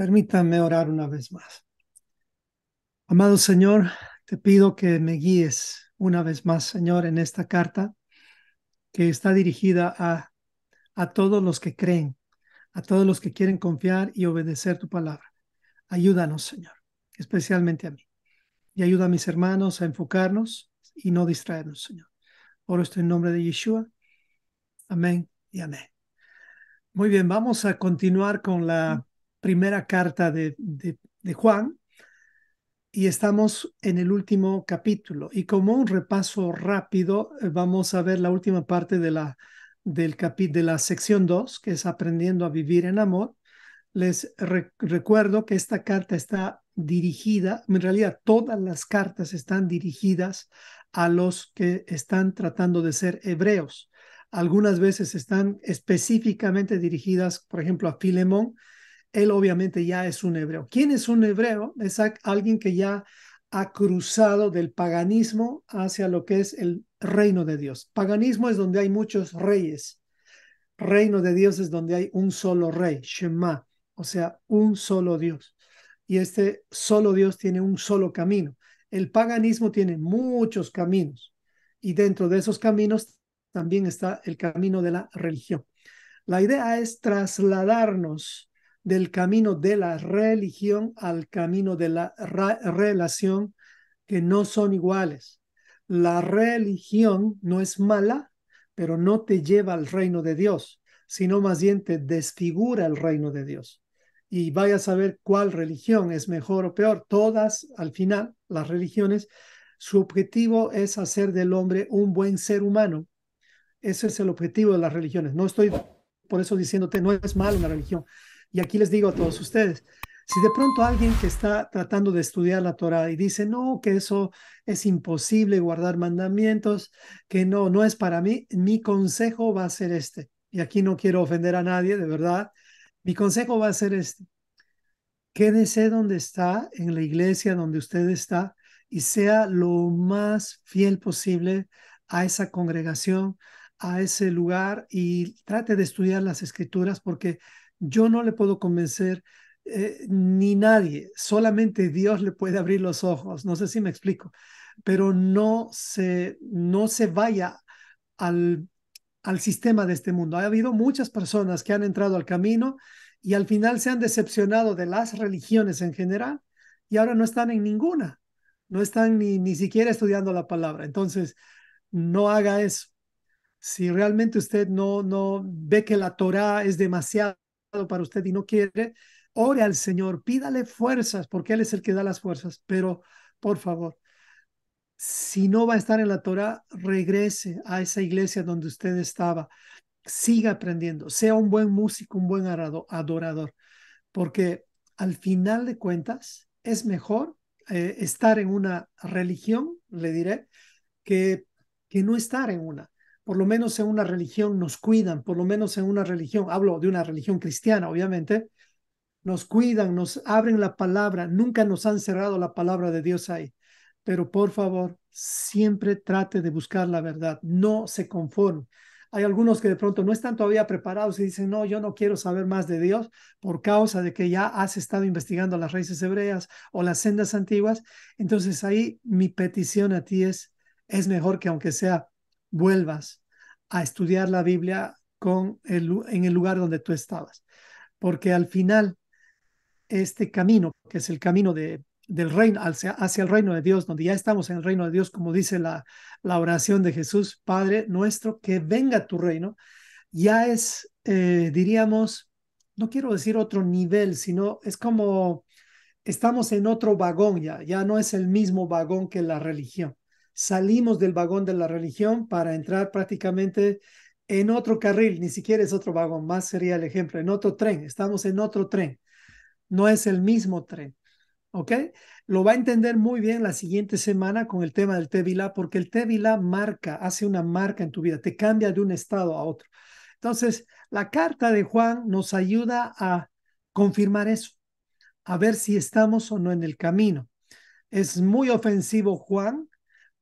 Permítame orar una vez más. Amado Señor, te pido que me guíes una vez más, Señor, en esta carta que está dirigida a todos los que creen, a todos los que quieren confiar y obedecer tu palabra. Ayúdanos, Señor, especialmente a mí. Y ayuda a mis hermanos a enfocarnos y no distraernos, Señor. Oro esto en nombre de Yeshua. Amén y amén. Muy bien, vamos a continuar con la primera carta de Juan. Y estamos en el último capítulo. Y como un repaso rápido, vamos a ver la última parte de la sección 2, que es Aprendiendo a vivir en amor. Les recuerdo que esta carta está dirigida, en realidad todas las cartas están dirigidas a los que están tratando de ser hebreos. Algunas veces están específicamente dirigidas, por ejemplo, a Filemón. Él obviamente ya es un hebreo. ¿Quién es un hebreo? Es alguien que ya ha cruzado del paganismo hacia lo que es el reino de Dios. Paganismo es donde hay muchos reyes. Reino de Dios es donde hay un solo rey, Shema, o sea, un solo Dios. Y este solo Dios tiene un solo camino. El paganismo tiene muchos caminos y dentro de esos caminos también está el camino de la religión. La idea es trasladarnos del camino de la religión al camino de la relación, que no son iguales. La religión no es mala, pero no te lleva al reino de Dios, sino más bien te desfigura el reino de Dios. Y vaya a saber cuál religión es mejor o peor. Todas, al final, las religiones, su objetivo es hacer del hombre un buen ser humano. Ese es el objetivo de las religiones. No estoy por eso diciéndote, no es mal una religión. Y aquí les digo a todos ustedes, si de pronto alguien que está tratando de estudiar la Torah y dice, no, que eso es imposible guardar mandamientos, que no es para mí, mi consejo va a ser este. Y aquí no quiero ofender a nadie, de verdad. Mi consejo va a ser este. Quédese donde está, en la iglesia donde usted está, y sea lo más fiel posible a esa congregación, a ese lugar, y trate de estudiar las escrituras, porque yo no le puedo convencer ni nadie, solamente Dios le puede abrir los ojos. No sé si me explico, pero no se vaya al, al sistema de este mundo. Ha habido muchas personas que han entrado al camino y al final se han decepcionado de las religiones en general y ahora no están en ninguna, no están ni siquiera estudiando la palabra. Entonces, no haga eso. Si realmente usted no ve que la Torá es demasiado para usted y no quiere, ore al Señor, pídale fuerzas, porque Él es el que da las fuerzas, pero por favor, si no va a estar en la Torá, regrese a esa iglesia donde usted estaba, siga aprendiendo, sea un buen músico, un buen adorador, porque al final de cuentas es mejor estar en una religión, le diré, que, que no estar en una. Por lo menos en una religión nos cuidan, por lo menos en una religión, hablo de una religión cristiana, obviamente, nos cuidan, nos abren la palabra, nunca nos han cerrado la palabra de Dios ahí. Pero por favor, siempre trate de buscar la verdad, no se conforme. Hay algunos que de pronto no están todavía preparados y dicen, no, yo no quiero saber más de Dios por causa de que ya has estado investigando las raíces hebreas o las sendas antiguas. Entonces ahí mi petición a ti es mejor que aunque sea vuelvas a estudiar la Biblia en el lugar donde tú estabas. Porque al final este camino, que es el camino del reino, hacia el reino de Dios, donde ya estamos en el reino de Dios, como dice la oración de Jesús, Padre nuestro, que venga tu reino, ya es, diríamos, no quiero decir otro nivel, sino es como estamos en otro vagón ya no es el mismo vagón que la religión. Salimos del vagón de la religión para entrar prácticamente en otro carril, ni siquiera es otro vagón, más sería el ejemplo, en otro tren, estamos en otro tren, no es el mismo tren, ¿ok? Lo va a entender muy bien la siguiente semana con el tema del Tevilá, porque el Tevilá hace una marca en tu vida, te cambia de un estado a otro. Entonces, la carta de Juan nos ayuda a confirmar eso, a ver si estamos o no en el camino. Es muy ofensivo, Juan,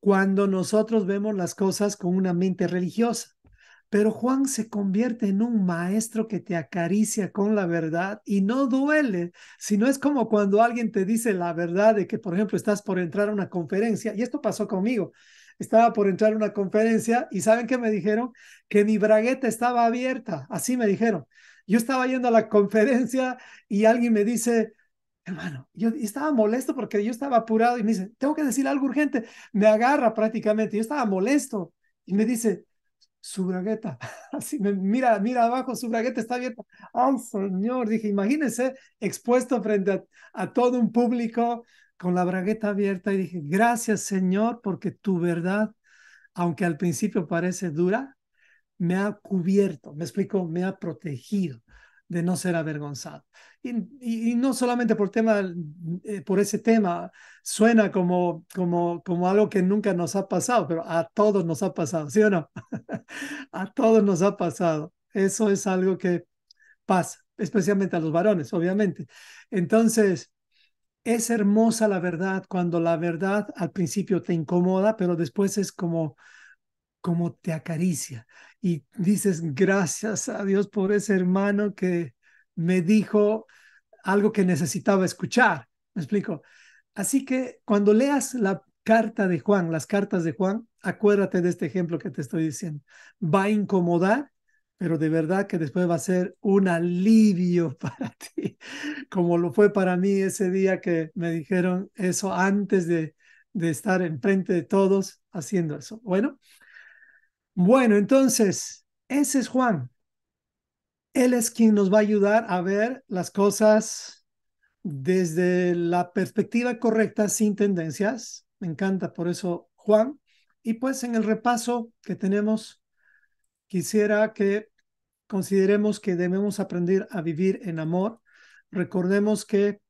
cuando nosotros vemos las cosas con una mente religiosa. Pero Juan se convierte en un maestro que te acaricia con la verdad y no duele, sino es como cuando alguien te dice la verdad de que, por ejemplo, estás por entrar a una conferencia, y esto pasó conmigo. Estaba por entrar a una conferencia y ¿saben qué me dijeron? Que mi bragueta estaba abierta, así me dijeron. Yo estaba yendo a la conferencia y alguien me dice, hermano, yo estaba molesto porque yo estaba apurado y me dice, tengo que decir algo urgente. Me agarra prácticamente, yo estaba molesto y me dice, su bragueta, así mira abajo, su bragueta está abierta. Ay, señor, dije, imagínese expuesto frente a todo un público con la bragueta abierta y dije, gracias, Señor, porque tu verdad, aunque al principio parece dura, me ha cubierto, me explico, me ha protegido de no ser avergonzado. Y no solamente por ese tema, suena como algo que nunca nos ha pasado, pero a todos nos ha pasado, ¿sí o no? A todos nos ha pasado. Eso es algo que pasa, especialmente a los varones, obviamente. Entonces, es hermosa la verdad cuando la verdad al principio te incomoda, pero después es como te acaricia y dices gracias a Dios por ese hermano que me dijo algo que necesitaba escuchar. ¿Me explico? Así que cuando leas la carta de Juan, las cartas de Juan, acuérdate de este ejemplo que te estoy diciendo. Va a incomodar, pero de verdad que después va a ser un alivio para ti, como lo fue para mí ese día que me dijeron eso antes de estar enfrente de todos haciendo eso. Bueno, entonces, ese es Juan. Él es quien nos va a ayudar a ver las cosas desde la perspectiva correcta, sin tendencias. Me encanta por eso Juan. Y pues en el repaso que tenemos, quisiera que consideremos que debemos aprender a vivir en amor. Recordemos que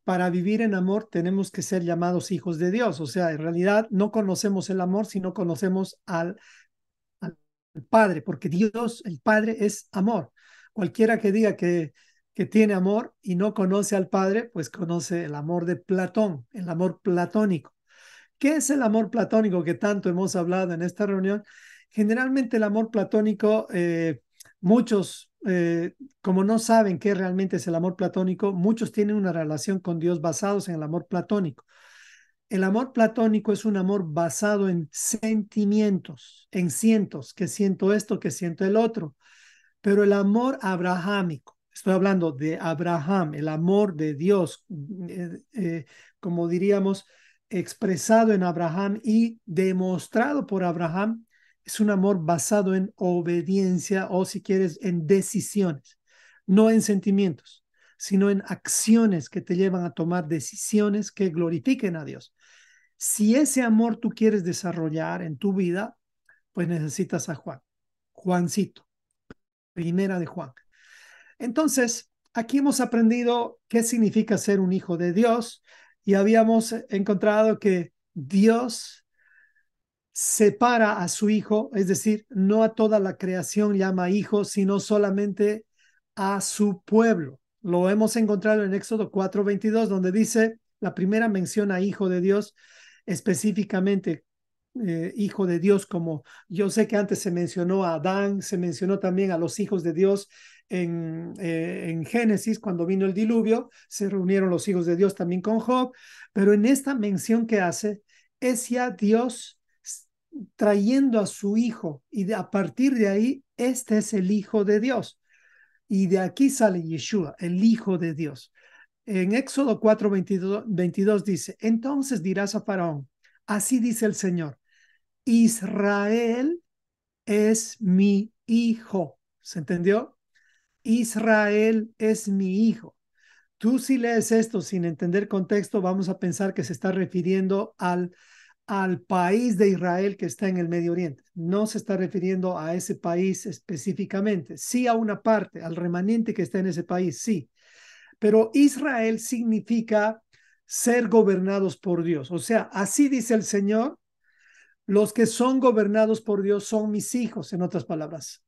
para vivir en amor tenemos que ser llamados hijos de Dios. O sea, en realidad no conocemos el amor si no conocemos al Padre, porque Dios, el Padre, es amor. Cualquiera que diga que tiene amor y no conoce al Padre, pues conoce el amor de Platón, el amor platónico. ¿Qué es el amor platónico que tanto hemos hablado en esta reunión? Generalmente el amor platónico, muchos, como no saben qué realmente es el amor platónico, muchos tienen una relación con Dios basados en el amor platónico. El amor platónico es un amor basado en sentimientos, en cientos, que siento esto, que siento el otro. Pero el amor abrahámico, estoy hablando de Abraham, el amor de Dios, como diríamos, expresado en Abraham y demostrado por Abraham, es un amor basado en obediencia o, si quieres, en decisiones, no en sentimientos, sino en acciones que te llevan a tomar decisiones que glorifiquen a Dios. Si ese amor tú quieres desarrollar en tu vida, pues necesitas a Juan, Juancito, primera de Juan. Entonces, aquí hemos aprendido qué significa ser un hijo de Dios y habíamos encontrado que Dios separa a su hijo, es decir, no a toda la creación llama hijo, sino solamente a su pueblo. Lo hemos encontrado en Éxodo 4:22, donde dice la primera mención a hijo de Dios, específicamente hijo de Dios, como yo sé que antes se mencionó a Adán, se mencionó también a los hijos de Dios en Génesis, cuando vino el diluvio, se reunieron los hijos de Dios también con Job, pero en esta mención que hace es ya Dios trayendo a su hijo y a partir de ahí, este es el hijo de Dios. Y de aquí sale Yeshua, el hijo de Dios. En Éxodo 4:22 dice, entonces dirás a Faraón, así dice el Señor, Israel es mi hijo. ¿Se entendió? Israel es mi hijo. Tú si lees esto sin entender contexto, vamos a pensar que se está refiriendo al país de Israel que está en el Medio Oriente. No se está refiriendo a ese país específicamente. Sí a una parte, al remanente que está en ese país, sí. Pero Israel significa ser gobernados por Dios. O sea, así dice el Señor, los que son gobernados por Dios son mis hijos, en otras palabras.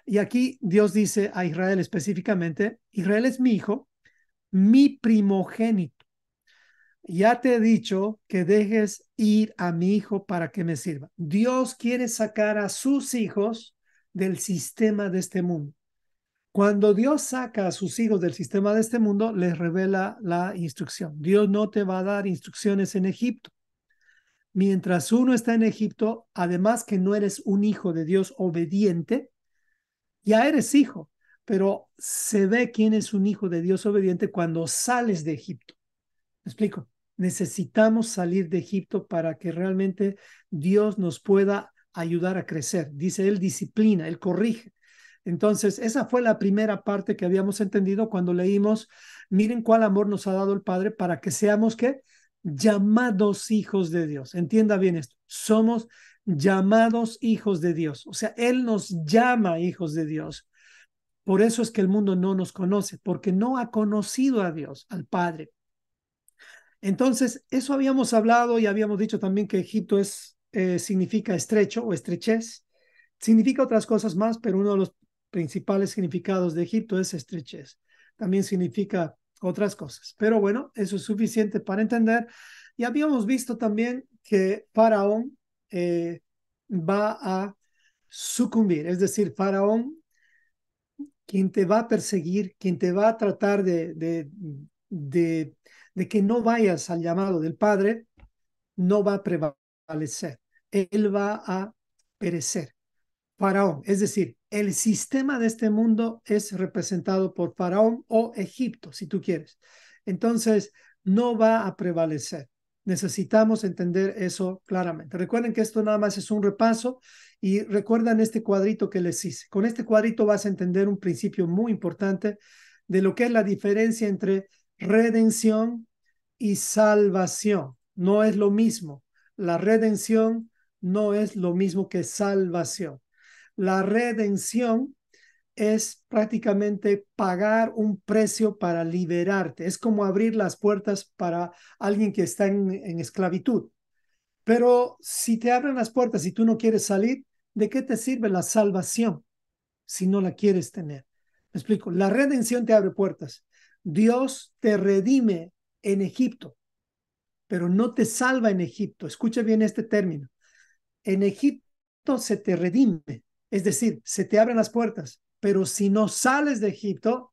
Y aquí Dios dice a Israel específicamente, Israel es mi hijo, mi primogénito. Ya te he dicho que dejes ir a mi hijo para que me sirva. Dios quiere sacar a sus hijos del sistema de este mundo. Cuando Dios saca a sus hijos del sistema de este mundo, les revela la instrucción. Dios no te va a dar instrucciones en Egipto. Mientras uno está en Egipto, además que no eres un hijo de Dios obediente, ya eres hijo, pero se ve quién es un hijo de Dios obediente cuando sales de Egipto. ¿Me explico? Necesitamos salir de Egipto para que realmente Dios nos pueda ayudar a crecer. Dice, Él disciplina, Él corrige. Entonces, esa fue la primera parte que habíamos entendido cuando leímos, miren cuál amor nos ha dado el Padre para que seamos, ¿qué? Llamados hijos de Dios. Entienda bien esto. Somos llamados hijos de Dios. O sea, Él nos llama hijos de Dios. Por eso es que el mundo no nos conoce, porque no ha conocido a Dios, al Padre. Entonces, eso habíamos hablado y habíamos dicho también que Egipto significa estrecho o estrechez. Significa otras cosas más, pero uno de los principales significados de Egipto es estrechez. También significa otras cosas. Pero bueno, eso es suficiente para entender. Y habíamos visto también que Faraón va a sucumbir, es decir, Faraón, quien te va a perseguir, quien te va a tratar de que no vayas al llamado del Padre, no va a prevalecer. Él va a perecer. Faraón, es decir, el sistema de este mundo es representado por Faraón o Egipto, si tú quieres. Entonces, no va a prevalecer. Necesitamos entender eso claramente. Recuerden que esto nada más es un repaso y recuerdan este cuadrito que les hice. Con este cuadrito vas a entender un principio muy importante de lo que es la diferencia entre redención y salvación. No es lo mismo. La redención no es lo mismo que salvación. La redención es prácticamente pagar un precio para liberarte. Es como abrir las puertas para alguien que está en esclavitud. Pero si te abren las puertas y tú no quieres salir, ¿de qué te sirve la salvación si no la quieres tener? Me explico. La redención te abre puertas. Dios te redime en Egipto, pero no te salva en Egipto. Escucha bien este término. En Egipto se te redime, es decir, se te abren las puertas, pero si no sales de Egipto,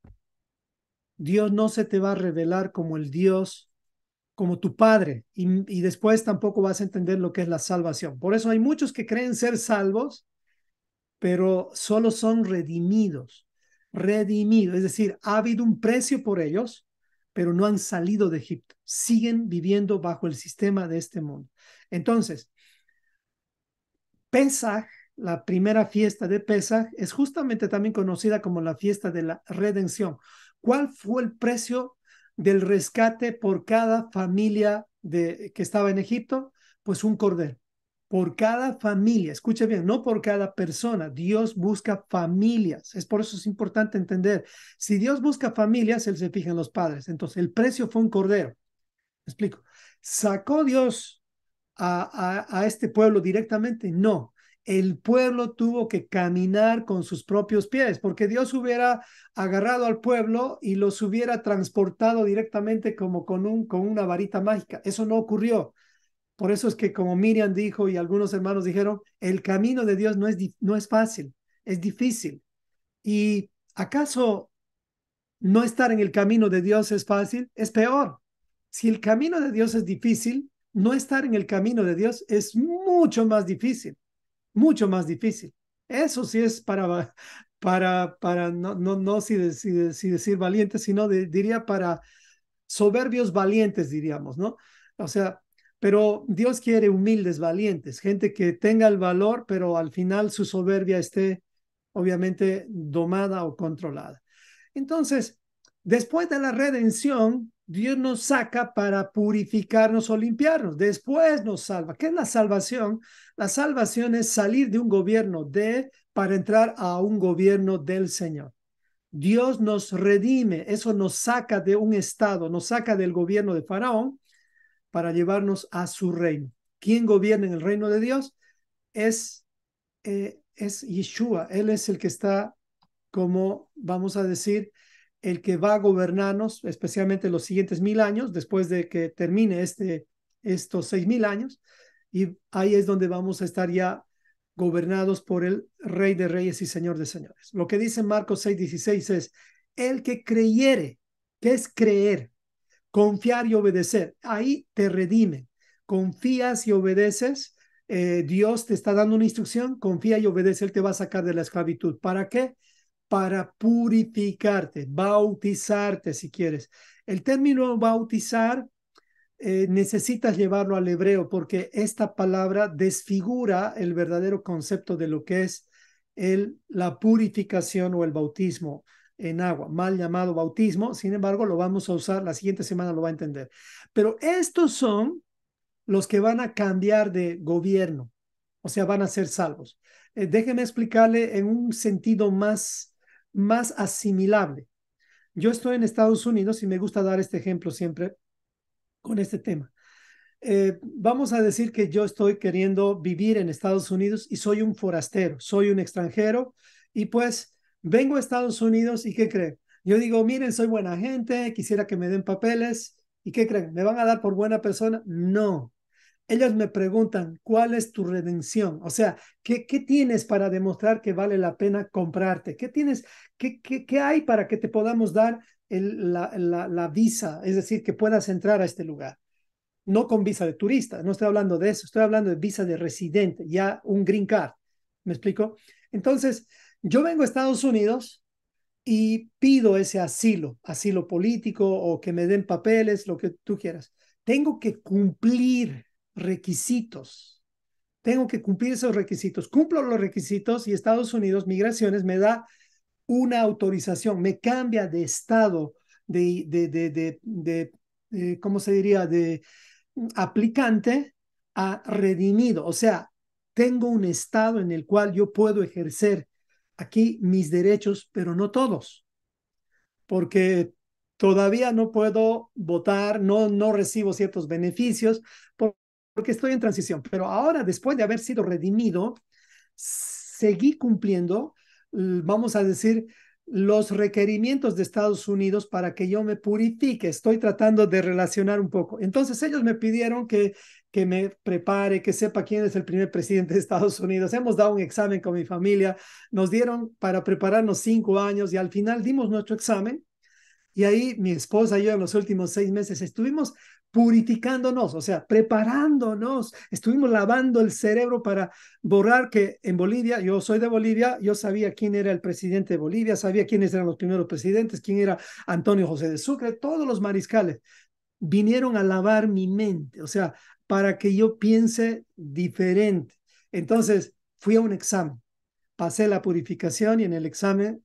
Dios no se te va a revelar como el Dios, como tu Padre, y después tampoco vas a entender lo que es la salvación. Por eso hay muchos que creen ser salvos, pero solo son redimidos, es decir, ha habido un precio por ellos, pero no han salido de Egipto, siguen viviendo bajo el sistema de este mundo. Entonces, Pesaj, la primera fiesta de Pesaj, es justamente también conocida como la fiesta de la redención. ¿Cuál fue el precio del rescate por cada familia que estaba en Egipto? Pues un cordero. Por cada familia, escuche bien, no por cada persona. Dios busca familias. Es por eso es importante entender. Si Dios busca familias, Él se fija en los padres. Entonces, el precio fue un cordero. ¿Me explico? ¿Sacó Dios a este pueblo directamente? No. El pueblo tuvo que caminar con sus propios pies, porque Dios hubiera agarrado al pueblo y los hubiera transportado directamente como con una varita mágica. Eso no ocurrió. Por eso es que como Miriam dijo y algunos hermanos dijeron, el camino de Dios no es fácil, es difícil. ¿Y acaso no estar en el camino de Dios es fácil? Es peor. Si el camino de Dios es difícil, no estar en el camino de Dios es mucho más difícil, mucho más difícil. Eso sí es para no si decir valientes, sino diría para soberbios valientes, diríamos, ¿no? O sea, pero Dios quiere humildes valientes, gente que tenga el valor, pero al final su soberbia esté obviamente domada o controlada. Entonces, después de la redención, Dios nos saca para purificarnos o limpiarnos. Después nos salva. ¿Qué es la salvación? La salvación es salir de un gobierno para entrar a un gobierno del Señor. Dios nos redime, eso nos saca de un estado, nos saca del gobierno de Faraón para llevarnos a su reino. ¿Quién gobierna en el reino de Dios? Es Yeshua. Él es el que está, como vamos a decir, el que va a gobernarnos, especialmente los siguientes 1000 años, después de que termine estos 6000 años. Y ahí es donde vamos a estar ya gobernados por el Rey de Reyes y Señor de Señores. Lo que dice Marcos 6:16 es, el que creyere, ¿qué es creer? Confiar y obedecer. Ahí te redime. Confías y obedeces. Dios te está dando una instrucción, confía y obedece, Él te va a sacar de la esclavitud. ¿Para qué? Para purificarte, bautizarte si quieres. El término bautizar necesitas llevarlo al hebreo porque esta palabra desfigura el verdadero concepto de lo que es la purificación o el bautismo en agua, mal llamado bautismo. Sin embargo, lo vamos a usar, la siguiente semana lo va a entender. Pero estos son los que van a cambiar de gobierno, o sea, van a ser salvos. Déjeme explicarle en un sentido más asimilable. Yo estoy en Estados Unidos y me gusta dar este ejemplo siempre con este tema. Vamos a decir que yo estoy queriendo vivir en Estados Unidos y soy un forastero, soy un extranjero y pues vengo a Estados Unidos y ¿qué creen? Yo digo, miren, soy buena gente, quisiera que me den papeles y ¿qué creen? ¿Me van a dar por buena persona? No. Ellos me preguntan, ¿cuál es tu redención? O sea, ¿qué tienes para demostrar que vale la pena comprarte? ¿Qué tienes? ¿Qué hay para que te podamos dar la visa? Es decir, que puedas entrar a este lugar. No con visa de turista, no estoy hablando de eso, estoy hablando de visa de residente, ya un green card. ¿Me explico? Entonces, yo vengo a Estados Unidos y pido ese asilo político o que me den papeles, lo que tú quieras. Tengo que cumplir requisitos. Tengo que cumplir esos requisitos. Cumplo los requisitos y Estados Unidos, Migraciones, me da una autorización, me cambia de estado, ¿cómo se diría? De aplicante a redimido. O sea, tengo un estado en el cual yo puedo ejercer aquí mis derechos, pero no todos, porque todavía no puedo votar, no recibo ciertos beneficios porque estoy en transición. Pero ahora, después de haber sido redimido, seguí cumpliendo, vamos a decir, los requerimientos de Estados Unidos para que yo me purifique. Estoy tratando de relacionar un poco. Entonces ellos me pidieron que me prepare, que sepa quién es el primer presidente de Estados Unidos. Hemos dado un examen con mi familia, nos dieron para prepararnos 5 años y al final dimos nuestro examen. Y ahí mi esposa y yo en los últimos 6 meses estuvimos purificándonos, o sea, preparándonos, estuvimos lavando el cerebro para borrar que en Bolivia, yo soy de Bolivia, yo sabía quién era el presidente de Bolivia, sabía quiénes eran los primeros presidentes, quién era Antonio José de Sucre, todos los mariscales vinieron a lavar mi mente, o sea, para que yo piense diferente. Entonces, fui a un examen, pasé la purificación y en el examen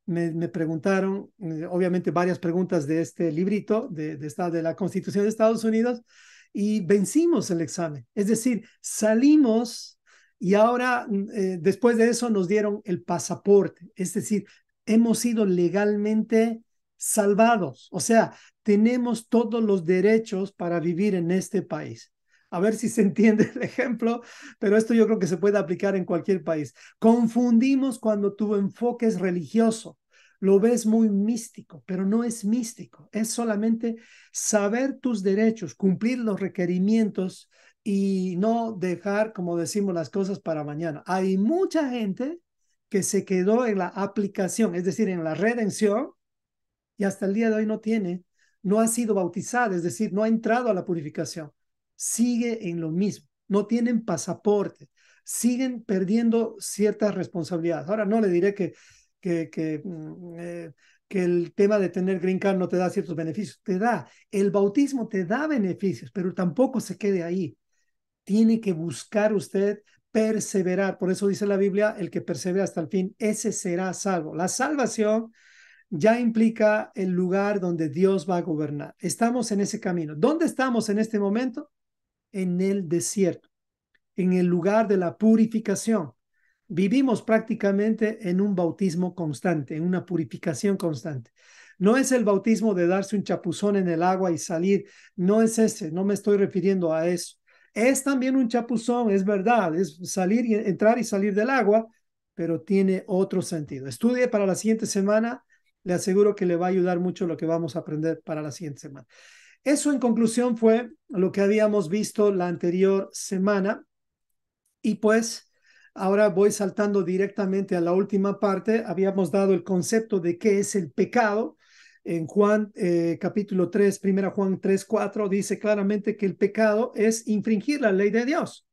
me preguntaron, obviamente, varias preguntas de este librito de la Constitución de Estados Unidos y vencimos el examen. Es decir, salimos y ahora, después de eso, nos dieron el pasaporte. Es decir, hemos sido legalmente salvados. O sea, tenemos todos los derechos para vivir en este país. A ver si se entiende el ejemplo, pero esto yo creo que se puede aplicar en cualquier país. Confundimos cuando tu enfoque es religioso. Lo ves muy místico, pero no es místico. Es solamente saber tus derechos, cumplir los requerimientos y no dejar, como decimos, las cosas para mañana. Hay mucha gente que se quedó en la aplicación, es decir, en la redención, y hasta el día de hoy no ha sido bautizada, es decir, no ha entrado a la purificación. Sigue en lo mismo, no tienen pasaporte, siguen perdiendo ciertas responsabilidades. Ahora no le diré que, que, mm, eh, que el tema de tener green card no te da ciertos beneficios, te da. El bautismo te da beneficios, pero tampoco se quede ahí. Tiene que buscar usted perseverar. Por eso dice la Biblia, el que persevera hasta el fin, ese será salvo. La salvación ya implica el lugar donde Dios va a gobernar. Estamos en ese camino. ¿Dónde estamos en este momento? En el desierto, en el lugar de la purificación. Vivimos prácticamente en un bautismo constante, en una purificación constante. No es el bautismo de darse un chapuzón en el agua y salir, no es ese, no me estoy refiriendo a eso. Es también un chapuzón, es verdad, es salir y entrar y salir del agua, pero tiene otro sentido. Estudie para la siguiente semana, le aseguro que le va a ayudar mucho lo que vamos a aprender para la siguiente semana. Eso en conclusión fue lo que habíamos visto la anterior semana y pues Ahora voy saltando directamente a la última parte. Habíamos dado el concepto de qué es el pecado. En Juan capítulo 3, primera Juan 3, 4, dice claramente que el pecado es infringir la ley de Dios.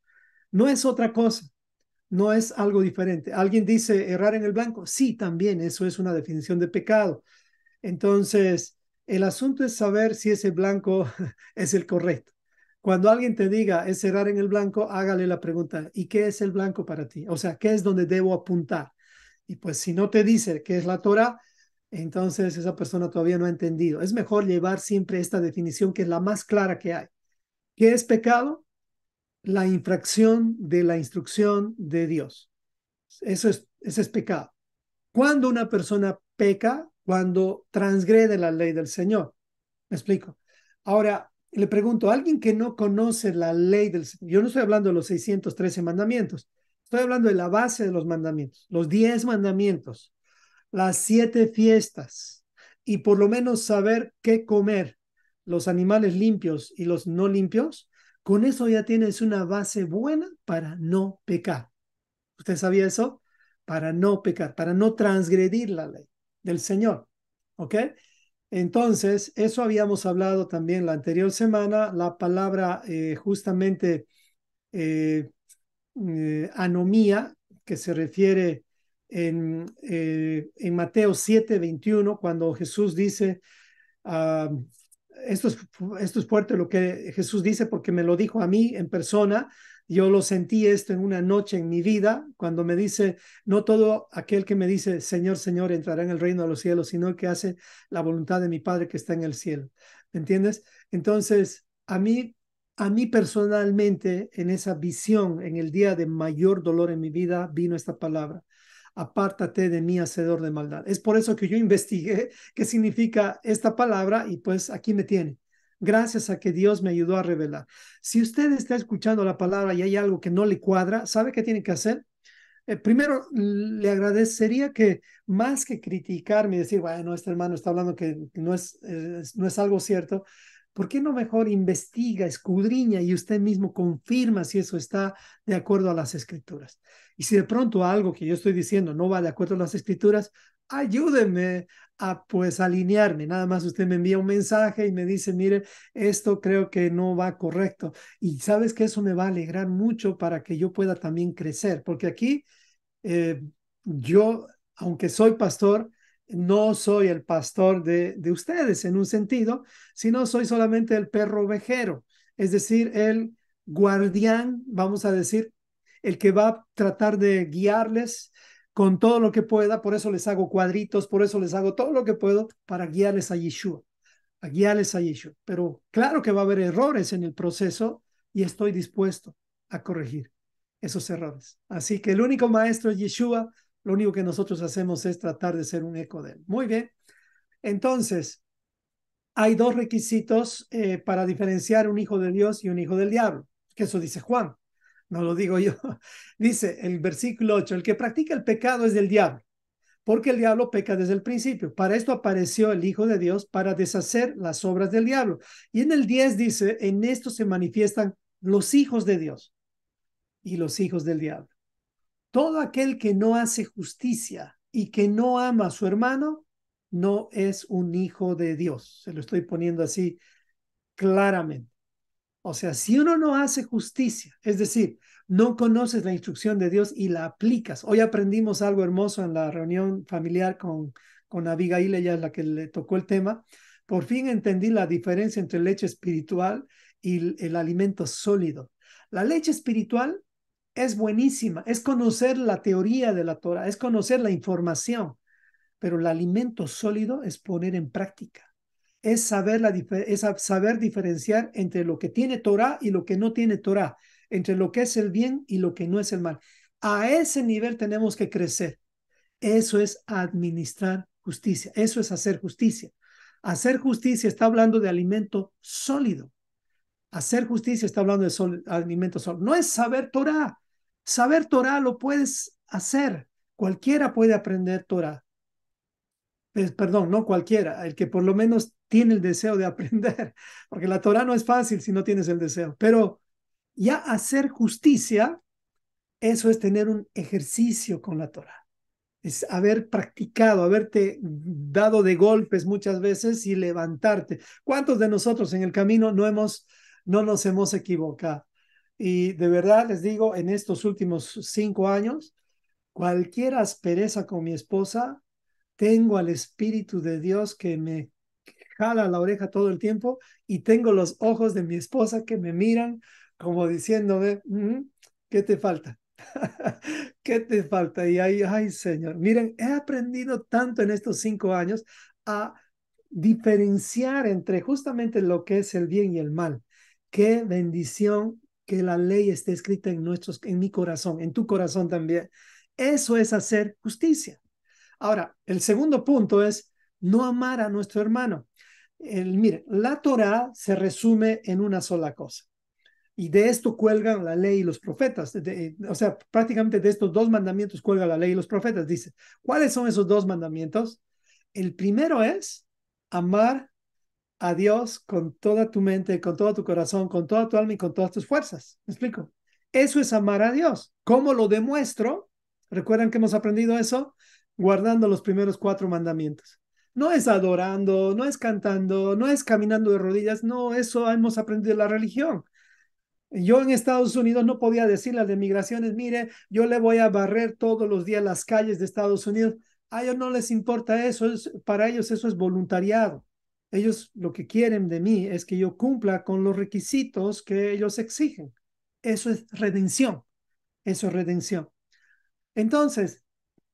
No es otra cosa, no es algo diferente. ¿Alguien dice errar en el blanco? Sí, también, eso es una definición de pecado. Entonces, el asunto es saber si ese blanco es el correcto. Cuando alguien te diga es cerrar en el blanco, hágale la pregunta, ¿y qué es el blanco para ti? O sea, ¿qué es donde debo apuntar? Y pues si no te dice qué es la Torah, entonces esa persona todavía no ha entendido. Es mejor llevar siempre esta definición que es la más clara que hay. ¿Qué es pecado? La infracción de la instrucción de Dios. Ese es pecado. Cuando una persona peca, cuando transgrede la ley del Señor. ¿Me explico? Ahora, le pregunto, a alguien que no conoce la ley del Señor, yo no estoy hablando de los 613 mandamientos, estoy hablando de la base de los mandamientos, los 10 mandamientos, las 7 fiestas, y por lo menos saber qué comer, los animales limpios y los no limpios, con eso ya tienes una base buena para no pecar. ¿Usted sabía eso? Para no pecar, para no transgredir la ley del Señor. ¿Ok? Entonces, eso habíamos hablado también la anterior semana, la palabra justamente eh, anomía, que se refiere en Mateo 7:21, cuando Jesús dice, uh, esto esto es fuerte lo que Jesús dice porque me lo dijo a mí en persona. Yo lo sentí esto en una noche en mi vida, cuando me dice, no todo aquel que me dice, Señor, Señor, entrará en el reino de los cielos, sino el que hace la voluntad de mi Padre que está en el cielo. ¿Me entiendes? Entonces, a mí personalmente, en esa visión, en el día de mayor dolor en mi vida, vino esta palabra. Apártate de mí, hacedor de maldad. Es por eso que yo investigué qué significa esta palabra y pues aquí me tiene. Gracias a que Dios me ayudó a revelar. Si usted está escuchando la palabra y hay algo que no le cuadra, ¿sabe qué tiene que hacer? Primero, le agradecería que más que criticarme y decir, bueno, este hermano está hablando que no es algo cierto, ¿por qué no mejor investiga, escudriña y usted mismo confirma si eso está de acuerdo a las escrituras? Y si de pronto algo que yo estoy diciendo no va de acuerdo a las escrituras, ayúdeme a pues alinearme. Nada más usted me envía un mensaje y me dice, mire, esto creo que no va correcto. Y sabes que eso me va a alegrar mucho para que yo pueda también crecer, porque aquí eh, yo, aunque soy pastor, no soy el pastor de ustedes en un sentido, sino soy solamente el perro ovejero, es decir, el guardián, vamos a decir, el que va a tratar de guiarles con todo lo que pueda, por eso les hago cuadritos, por eso les hago todo lo que puedo para guiarles a Yeshua, a guiarles a Yeshua. Pero claro que va a haber errores en el proceso y estoy dispuesto a corregir esos errores. Así que el único maestro es Yeshua, lo único que nosotros hacemos es tratar de ser un eco de él. Muy bien, entonces hay dos requisitos para diferenciar un hijo de Dios y un hijo del diablo, que eso dice Juan, no lo digo yo. Dice el versículo 8, el que practica el pecado es del diablo, porque el diablo peca desde el principio. Para esto apareció el Hijo de Dios, para deshacer las obras del diablo. Y en el 10 dice, en esto se manifiestan los hijos de Dios y los hijos del diablo. Todo aquel que no hace justicia y que no ama a su hermano, no es un hijo de Dios. Se lo estoy poniendo así claramente. O sea, si uno no hace justicia, es decir, no conoces la instrucción de Dios y la aplicas. Hoy aprendimos algo hermoso en la reunión familiar con Abigail, ella es la que le tocó el tema. Por fin entendí la diferencia entre leche espiritual y el alimento sólido. La leche espiritual es buenísima, es conocer la teoría de la Torah, es conocer la información, pero el alimento sólido es poner en práctica, es saber diferenciar entre lo que tiene Torah y lo que no tiene Torah, entre lo que es el bien y lo que no es el mal. A ese nivel tenemos que crecer. Eso es administrar justicia, eso es hacer justicia. Hacer justicia está hablando de alimento sólido. Hacer justicia está hablando de alimento sólido. No es saber Torah. Saber Torah lo puedes hacer. Cualquiera puede aprender Torah. Perdón, no cualquiera, el que por lo menos tiene el deseo de aprender, porque la Torah no es fácil si no tienes el deseo, pero ya hacer justicia Eso es tener un ejercicio con la Torah. Es haber practicado, haberte dado de golpes muchas veces y levantarte. ¿Cuántos de nosotros en el camino no nos hemos equivocado? Y de verdad les digo, en estos últimos 5 años, cualquier aspereza con mi esposa, tengo al Espíritu de Dios que me jala la oreja todo el tiempo y tengo los ojos de mi esposa que me miran como diciéndome, ¿qué te falta? ¿Qué te falta? Y ahí, ay, Señor, miren, he aprendido tanto en estos 5 años a diferenciar entre justamente lo que es el bien y el mal. Qué bendición que la ley esté escrita en mi corazón, en tu corazón también. Eso es hacer justicia. Ahora, el segundo punto es no amar a nuestro hermano. Mire, la Torá se resume en una sola cosa. Y de esto cuelgan la ley y los profetas. O sea, prácticamente de estos dos mandamientos cuelga la ley y los profetas. Dice, ¿cuáles son esos dos mandamientos? El primero es amar a Dios con toda tu mente, con todo tu corazón, con toda tu alma y con todas tus fuerzas. ¿Me explico? Eso es amar a Dios. ¿Cómo lo demuestro? ¿Recuerdan que hemos aprendido eso? Guardando los primeros 4 mandamientos. No es adorando, no es cantando, no es caminando de rodillas, no, eso hemos aprendido de la religión. Yo en Estados Unidos no podía decirle al de migraciones, mire, yo le voy a barrer todos los días las calles de Estados Unidos. A ellos no les importa eso, para ellos eso es voluntariado. Ellos lo que quieren de mí es que yo cumpla con los requisitos que ellos exigen. Eso es redención, eso es redención. Entonces,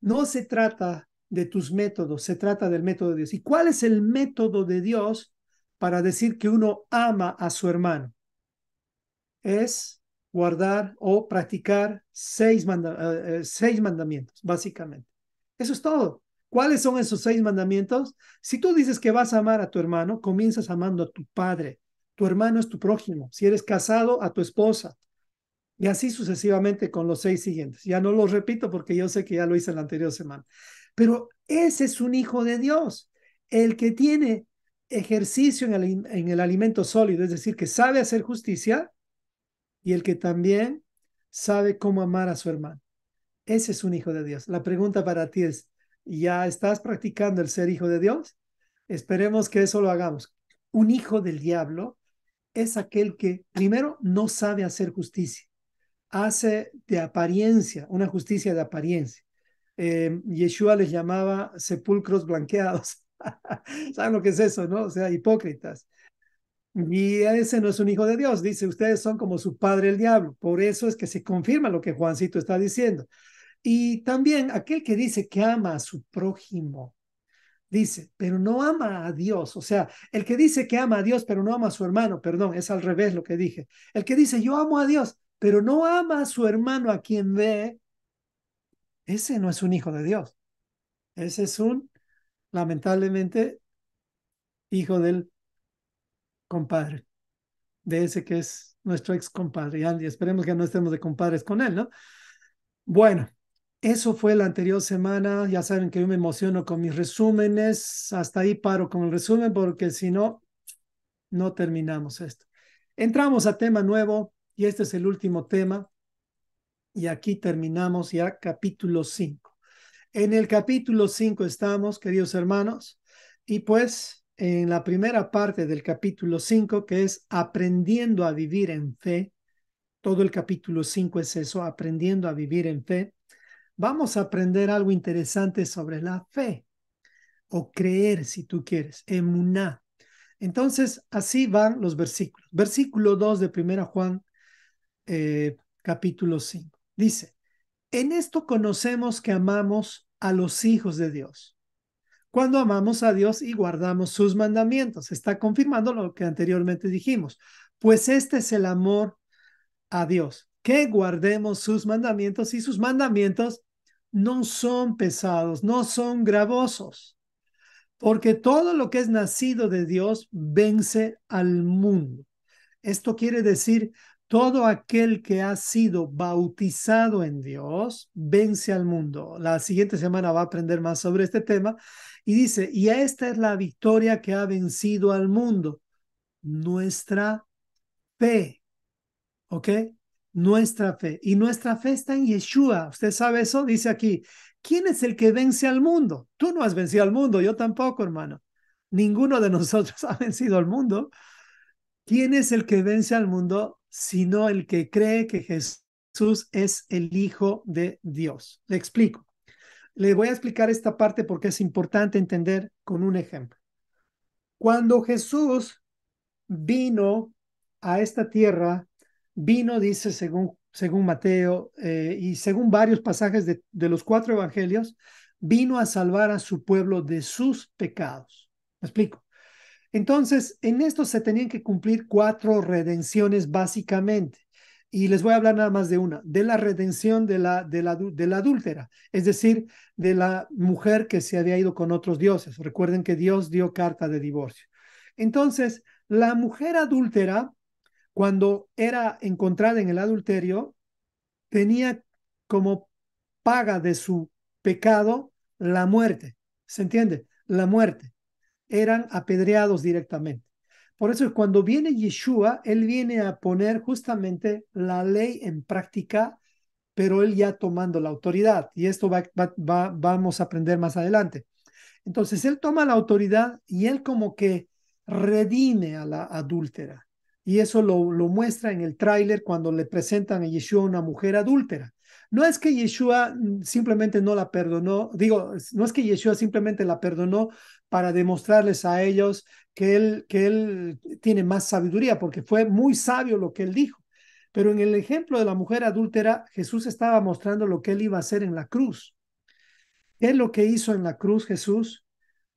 no se trata de tus métodos, se trata del método de Dios. ¿Y cuál es el método de Dios para decir que uno ama a su hermano? Es guardar o practicar 6 mandamientos, básicamente. Eso es todo. ¿Cuáles son esos 6 mandamientos? Si tú dices que vas a amar a tu hermano, comienzas amando a tu padre. Tu hermano es tu prójimo. Si eres casado, a tu esposa. Y así sucesivamente con los 6 siguientes. Ya no los repito porque yo sé que ya lo hice la anterior semana. Pero ese es un hijo de Dios. El que tiene ejercicio en el alimento sólido, es decir, que sabe hacer justicia, y el que también sabe cómo amar a su hermano. Ese es un hijo de Dios. La pregunta para ti es, ¿ya estás practicando el ser hijo de Dios? Esperemos que eso lo hagamos. Un hijo del diablo es aquel que primero no sabe hacer justicia, hace de apariencia, una justicia de apariencia. Yeshua les llamaba sepulcros blanqueados. ¿Saben lo que es eso, no? O sea, hipócritas. Y ese no es un hijo de Dios. Dice, ustedes son como su padre el diablo. Por eso es que se confirma lo que Juancito está diciendo. Y también aquel que dice que ama a su prójimo, dice, pero no ama a Dios. O sea, el que dice que ama a Dios, pero no ama a su hermano, perdón, es al revés lo que dije. El que dice, yo amo a Dios, pero no ama a su hermano a quien ve, ese no es un hijo de Dios. Ese es lamentablemente, hijo del compadre, de ese que es nuestro ex compadre. Y esperemos que no estemos de compadres con él, ¿no? Bueno, eso fue la anterior semana. Ya saben que yo me emociono con mis resúmenes. Hasta ahí paro con el resumen porque si no, no terminamos esto. Entramos a tema nuevo y este es el último tema. Y aquí terminamos ya capítulo 5. En el capítulo 5 estamos, queridos hermanos, y pues en la primera parte del capítulo 5, que es aprendiendo a vivir en fe. Todo el capítulo 5 es eso, aprendiendo a vivir en fe. Vamos a aprender algo interesante sobre la fe o creer, si tú quieres, emuná. Entonces, así van los versículos. Versículo 2 de 1 Juan, capítulo 5. Dice, en esto conocemos que amamos a los hijos de Dios, cuando amamos a Dios y guardamos sus mandamientos. Está confirmando lo que anteriormente dijimos. Pues este es el amor a Dios, que guardemos sus mandamientos, y sus mandamientos no son pesados, no son gravosos, porque todo lo que es nacido de Dios vence al mundo. Esto quiere decir, todo aquel que ha sido bautizado en Dios vence al mundo. La siguiente semana va a aprender más sobre este tema y dice, y esta es la victoria que ha vencido al mundo, nuestra fe. ¿Ok? nuestra fe. Y nuestra fe está en Yeshua. ¿Usted sabe eso? Dice aquí, ¿quién es el que vence al mundo? Tú no has vencido al mundo, yo tampoco, hermano. Ninguno de nosotros ha vencido al mundo. ¿Quién es el que vence al mundo sino el que cree que Jesús es el Hijo de Dios? Le explico. Le voy a explicar esta parte porque es importante entender con un ejemplo. Cuando Jesús vino a esta tierra, vino, dice según Mateo y según varios pasajes de los cuatro evangelios, vino a salvar a su pueblo de sus pecados. ¿Me explico? Entonces, en esto se tenían que cumplir cuatro redenciones básicamente. Y les voy a hablar nada más de una, de la redención de la adúltera, es decir, de la mujer que se había ido con otros dioses. Recuerden que Dios dio carta de divorcio. Entonces, la mujer adúltera, cuando era encontrada en el adulterio, tenía como paga de su pecado la muerte. ¿Se entiende? La muerte. Eran apedreados directamente. Por eso cuando viene Yeshua, él viene a poner justamente la ley en práctica, pero él ya tomando la autoridad. Y esto vamos a aprender más adelante. Entonces él toma la autoridad y él como que redime a la adúltera. Y eso lo muestra en el tráiler cuando le presentan a Yeshua una mujer adúltera. No es que Yeshua simplemente no la perdonó, digo, no es que Yeshua simplemente la perdonó para demostrarles a ellos que él tiene más sabiduría, porque fue muy sabio lo que él dijo. Pero en el ejemplo de la mujer adúltera, Jesús estaba mostrando lo que él iba a hacer en la cruz. ¿Qué es lo que hizo en la cruz Jesús?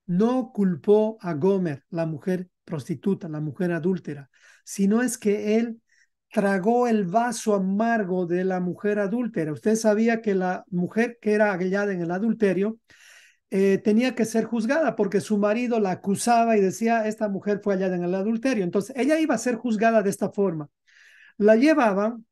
No culpó a Gomer, la mujer prostituta, la mujer adúltera, sino es que él tragó el vaso amargo de la mujer adúltera. Usted sabía que la mujer que era hallada en el adulterio tenía que ser juzgada porque su marido la acusaba y decía, esta mujer fue hallada en el adulterio. Entonces, ella iba a ser juzgada de esta forma. La llevaban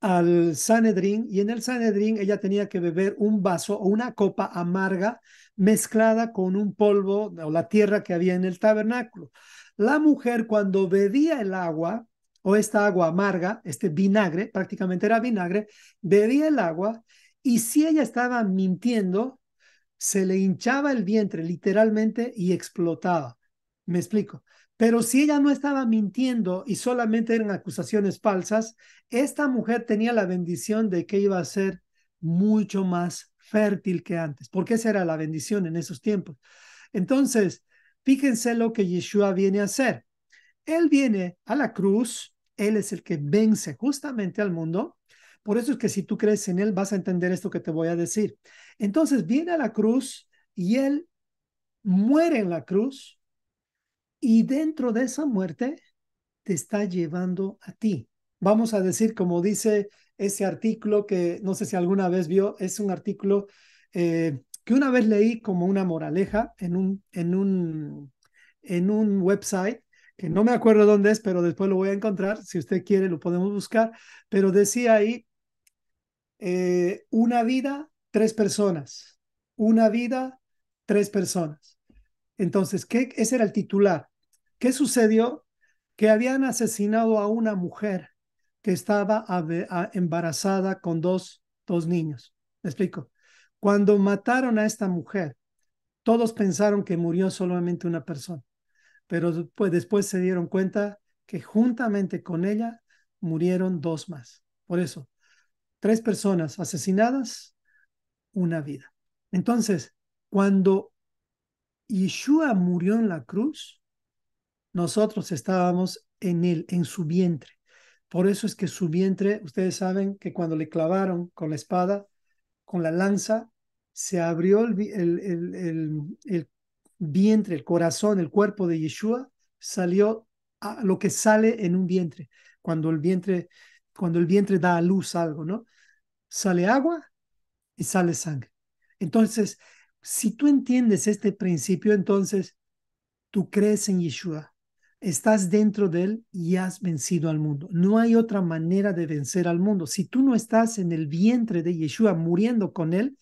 al Sanedrín y en el Sanedrín ella tenía que beber un vaso o una copa amarga mezclada con un polvo o la tierra que había en el tabernáculo. La mujer cuando bebía el agua o esta agua amarga, este vinagre, prácticamente era vinagre, bebía el agua y si ella estaba mintiendo, se le hinchaba el vientre literalmente y explotaba. Me explico. Pero si ella no estaba mintiendo y solamente eran acusaciones falsas, esta mujer tenía la bendición de que iba a ser mucho más fértil que antes, porque esa era la bendición en esos tiempos. Entonces, fíjense lo que Yeshua viene a hacer. Él viene a la cruz, él es el que vence justamente al mundo. Por eso es que si tú crees en él, vas a entender esto que te voy a decir. Entonces, viene a la cruz y él muere en la cruz y dentro de esa muerte te está llevando a ti. Vamos a decir, como dice ese artículo que no sé si alguna vez vio, es un artículo que una vez leí como una moraleja en un website, que no me acuerdo dónde es, pero después lo voy a encontrar. Si usted quiere, lo podemos buscar. Pero decía ahí, una vida, tres personas. Una vida, tres personas. Entonces, ese era el titular. ¿Qué sucedió? Que habían asesinado a una mujer que estaba embarazada con dos niños. ¿Me explico? Cuando mataron a esta mujer, todos pensaron que murió solamente una persona, pero después se dieron cuenta que juntamente con ella murieron dos más. Por eso, tres personas asesinadas, una vida. Entonces, cuando Yeshua murió en la cruz, nosotros estábamos en él, en su vientre. Por eso es que su vientre, ustedes saben que cuando le clavaron con la espada, con la lanza, se abrió el vientre, el corazón, el cuerpo de Yeshua, salió a lo que sale en un vientre, cuando el vientre da a luz algo, ¿no? Sale agua y sale sangre. Entonces, si tú entiendes este principio, entonces tú crees en Yeshua, estás dentro de él y has vencido al mundo. No hay otra manera de vencer al mundo. Si tú no estás en el vientre de Yeshua muriendo con él,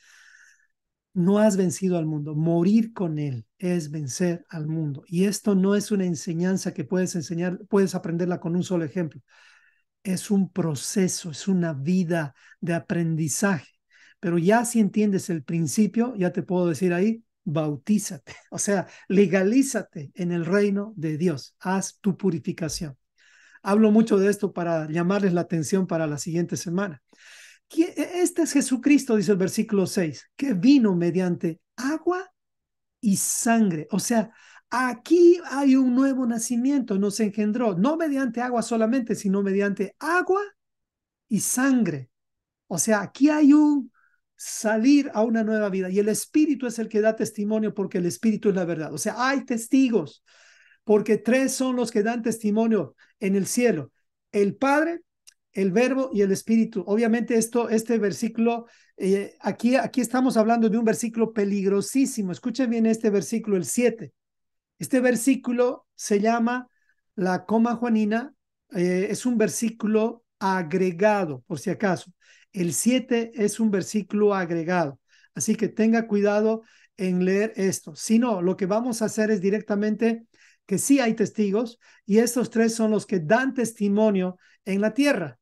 no has vencido al mundo. Morir con él es vencer al mundo. Y esto no es una enseñanza que puedes aprenderla con un solo ejemplo. es un proceso, es una vida de aprendizaje. Pero ya si entiendes el principio, ya te puedo decir ahí, bautízate, o sea, legalízate en el reino de Dios, haz tu purificación. Hablo mucho de esto para llamarles la atención para la siguiente semana. Este es Jesucristo, dice el versículo 6, que vino mediante agua y sangre. O sea, aquí hay un nuevo nacimiento, nos engendró, no mediante agua solamente, sino mediante agua y sangre. O sea, aquí hay un salir a una nueva vida y el Espíritu es el que da testimonio porque el Espíritu es la verdad. O sea, hay testigos porque tres son los que dan testimonio en el cielo: el Padre, el Verbo y el Espíritu. Obviamente este versículo, aquí estamos hablando de un versículo peligrosísimo. Escuchen bien este versículo, el 7. Este versículo se llama la coma juanina, es un versículo agregado, por si acaso. El 7 es un versículo agregado, así que tenga cuidado en leer esto. Si no, lo que vamos a hacer es directamente que sí hay testigos y estos tres son los que dan testimonio en la tierra: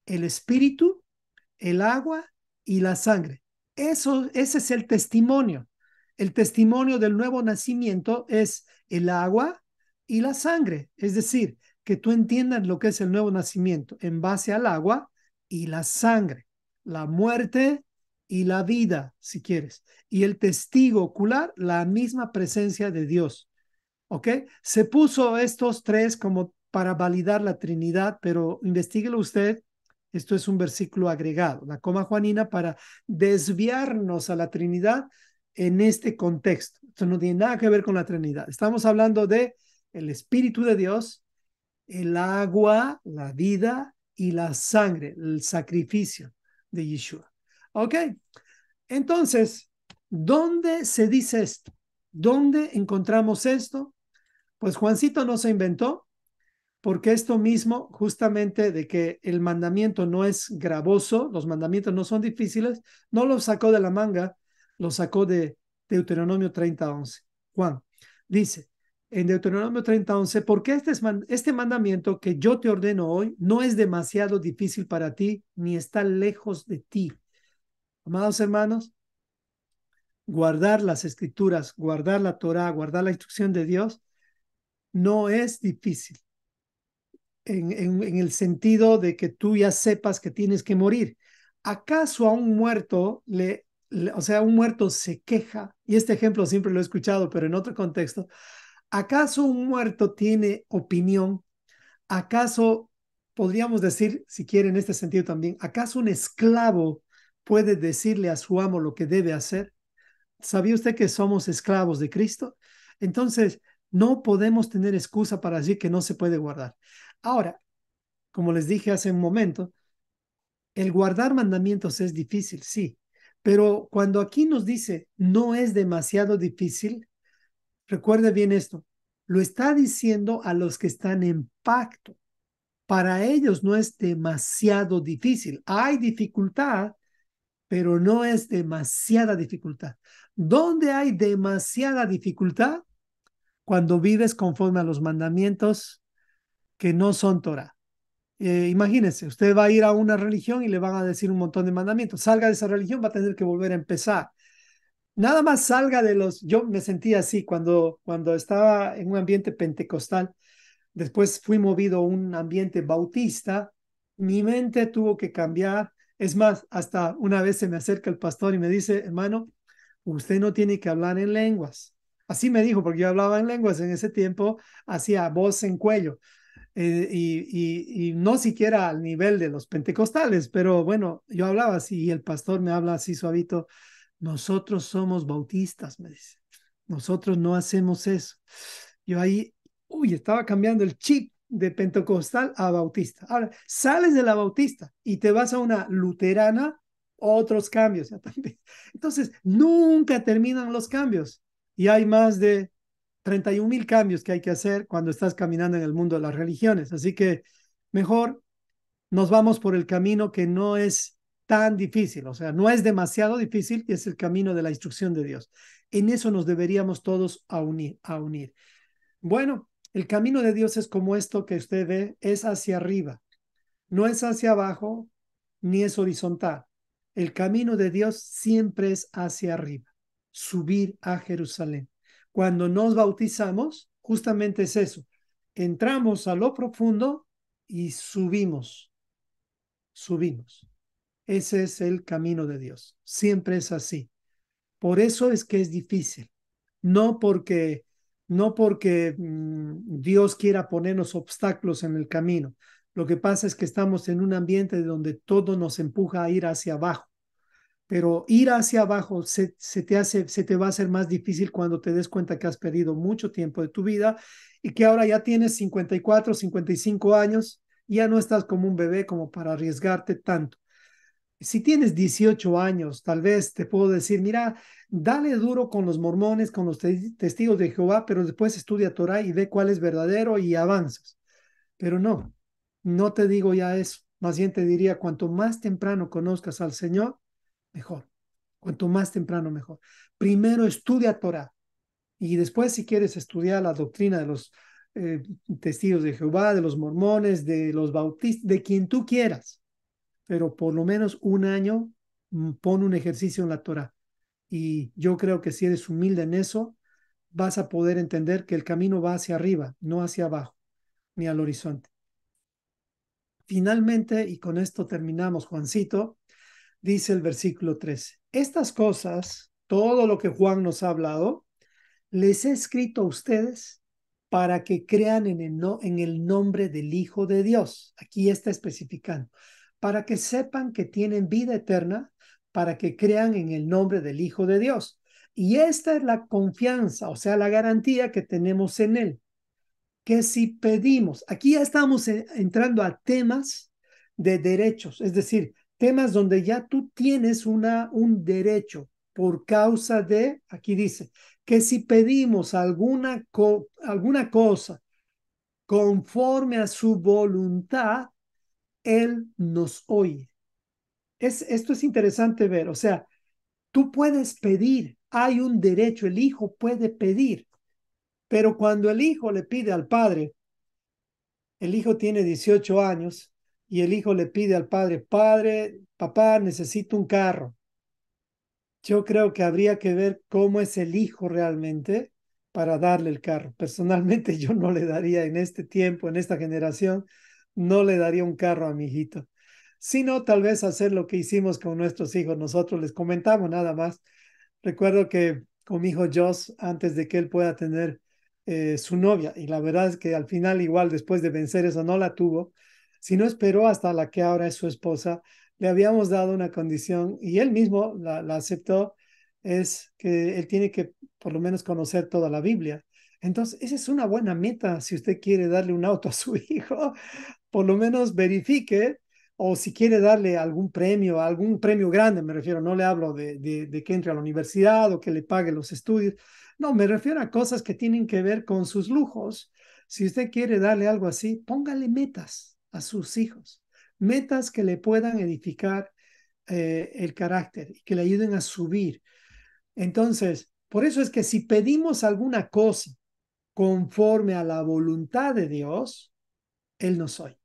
el Espíritu, el agua y la sangre. Ese es el testimonio. El testimonio del nuevo nacimiento es el agua y la sangre. Es decir, que tú entiendas lo que es el nuevo nacimiento en base al agua y la sangre, la muerte y la vida, si quieres. Y el testigo ocular, la misma presencia de Dios. ¿Ok? Se puso estos tres como para validar la Trinidad, pero investíguelo usted. Esto es un versículo agregado, la coma juanina, para desviarnos a la Trinidad en este contexto. Esto no tiene nada que ver con la Trinidad. Estamos hablando de el Espíritu de Dios, el agua, la vida y la sangre, el sacrificio de Yeshua. ¿Ok? Entonces, ¿dónde se dice esto? ¿Dónde encontramos esto? Pues Juancito no se inventó, porque esto mismo, justamente de que el mandamiento no es gravoso, los mandamientos no son difíciles, no lo sacó de la manga, lo sacó de Deuteronomio 30:11. Juan dice en Deuteronomio 30:11, porque este mandamiento que yo te ordeno hoy no es demasiado difícil para ti, ni está lejos de ti. Amados hermanos, guardar las escrituras, guardar la Torah, guardar la instrucción de Dios, no es difícil. En el sentido de que tú ya sepas que tienes que morir. ¿Acaso a un muerto o sea, un muerto se queja? Y este ejemplo siempre lo he escuchado, pero en otro contexto. ¿Acaso un muerto tiene opinión? ¿Acaso podríamos decir, si quiere en este sentido también, acaso un esclavo puede decirle a su amo lo que debe hacer? ¿Sabía usted que somos esclavos de Cristo? Entonces, no podemos tener excusa para decir que no se puede guardar. Ahora, como les dije hace un momento, el guardar mandamientos es difícil, sí, pero cuando aquí nos dice no es demasiado difícil, recuerde bien esto, lo está diciendo a los que están en pacto. Para ellos no es demasiado difícil. Hay dificultad, pero no es demasiada dificultad. ¿Dónde hay demasiada dificultad? Cuando vives conforme a los mandamientos que no son Torah. Imagínense, usted va a ir a una religión y le van a decir un montón de mandamientos. Salga de esa religión, va a tener que volver a empezar. Nada más salga de los... Yo me sentía así cuando estaba en un ambiente pentecostal. Después fui movido a un ambiente bautista. Mi mente tuvo que cambiar. Es más, hasta una vez se me acerca el pastor y me dice: hermano, usted no tiene que hablar en lenguas. Así me dijo, porque yo hablaba en lenguas en ese tiempo, hacía voz en cuello. Y no siquiera al nivel de los pentecostales, pero bueno, yo hablaba así y el pastor me habla así suavito: nosotros somos bautistas, me dice, nosotros no hacemos eso. Yo ahí, estaba cambiando el chip de pentecostal a bautista. Ahora, sales de la bautista y te vas a una luterana, otros cambios. Ya también. Entonces, nunca terminan los cambios y hay más de 31,000 cambios que hay que hacer cuando estás caminando en el mundo de las religiones. Así que mejor nos vamos por el camino que no es tan difícil, o sea, no es demasiado difícil, y es el camino de la instrucción de Dios. En eso nos deberíamos todos unir. Bueno, el camino de Dios es como esto que usted ve, es hacia arriba. No es hacia abajo ni es horizontal. El camino de Dios siempre es hacia arriba, subir a Jerusalén. Cuando nos bautizamos, justamente es eso. Entramos a lo profundo y subimos. Ese es el camino de Dios. Siempre es así. Por eso es que es difícil. No porque, no porque Dios quiera ponernos obstáculos en el camino. Lo que pasa es que estamos en un ambiente donde todo nos empuja a ir hacia abajo. Pero ir hacia abajo se te va a hacer más difícil cuando te des cuenta que has perdido mucho tiempo de tu vida y que ahora ya tienes 54, 55 años, y ya no estás como un bebé como para arriesgarte tanto. Si tienes 18 años, tal vez te puedo decir, mira, dale duro con los mormones, con los testigos de Jehová, pero después estudia Torah y ve cuál es verdadero y avanzas. Pero no, no te digo ya eso. Más bien te diría, cuanto más temprano conozcas al Señor, mejor. Cuanto más temprano, mejor. Primero estudia Torah y después, si quieres estudiar la doctrina de los eh, testigos de Jehová, de los mormones, de los bautistas, de quien tú quieras, pero por lo menos un año pon un ejercicio en la Torah. Y yo creo que si eres humilde en eso, vas a poder entender que el camino va hacia arriba, no hacia abajo, ni al horizonte. Finalmente, y con esto terminamos, Juancito, dice el versículo 13: estas cosas, todo lo que Juan nos ha hablado, les he escrito a ustedes para que crean en en el nombre del Hijo de Dios. Aquí está especificando, para que sepan que tienen vida eterna, para que crean en el nombre del Hijo de Dios. Y esta es la confianza, o sea, la garantía que tenemos en Él, que si pedimos, aquí ya estamos entrando a temas de derechos, es decir, temas donde ya tú tienes un derecho por causa de, aquí dice, que si pedimos alguna cosa conforme a su voluntad, Él nos oye. Esto es interesante ver, o sea, tú puedes pedir, hay un derecho, el hijo puede pedir, pero cuando el hijo le pide al padre, el hijo tiene 18 años y el hijo le pide al padre, padre, papá, necesito un carro. Yo creo que habría que ver cómo es el hijo realmente para darle el carro. Personalmente yo no le daría en este tiempo, en esta generación, no le daría un carro a mi hijito, sino tal vez hacer lo que hicimos con nuestros hijos. Nosotros les comentamos nada más. Recuerdo que con mi hijo Joss, antes de que él pueda tener su novia, y la verdad es que al final igual después de vencer eso no la tuvo, sino esperó hasta la que ahora es su esposa. Le habíamos dado una condición y él mismo la aceptó, es que él tiene que por lo menos conocer toda la Biblia. Entonces, esa es una buena meta si usted quiere darle un auto a su hijo, por lo menos verifique, o si quiere darle algún premio grande, me refiero, no le hablo de que entre a la universidad o que le pague los estudios, no, me refiero a cosas que tienen que ver con sus lujos. Si usted quiere darle algo así, póngale metas a sus hijos, metas que le puedan edificar el carácter y que le ayuden a subir. Entonces, por eso es que si pedimos alguna cosa conforme a la voluntad de Dios, Él nos oye.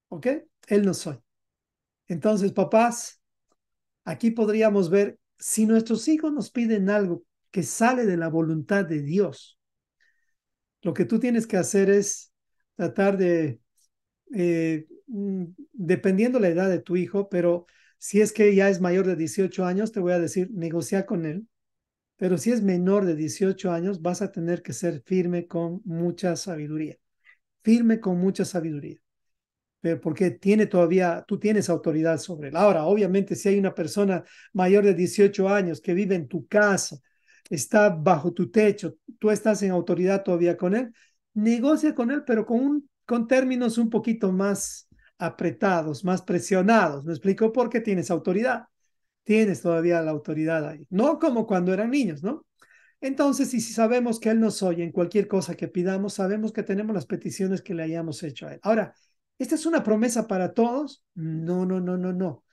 ¿Ok? Él nos oye. Entonces, papás, aquí podríamos ver si nuestros hijos nos piden algo que sale de la voluntad de Dios, lo que tú tienes que hacer es tratar dependiendo la edad de tu hijo, pero si es que ya es mayor de 18 años, te voy a decir, negociar con él. Pero si es menor de 18 años, vas a tener que ser firme con mucha sabiduría. Firme con mucha sabiduría. Pero porque tú tienes autoridad sobre él. Ahora, obviamente, si hay una persona mayor de 18 años que vive en tu casa, está bajo tu techo, tú estás en autoridad todavía con él, negocia con él, pero con términos un poquito más apretados, más presionados. ¿Me explico? Porque tienes autoridad. Tienes todavía la autoridad ahí. No como cuando eran niños, ¿no? Entonces, y si sabemos que Él nos oye en cualquier cosa que pidamos, sabemos que tenemos las peticiones que le hayamos hecho a Él. Ahora, ¿esta es una promesa para todos? No, no, no, no, no.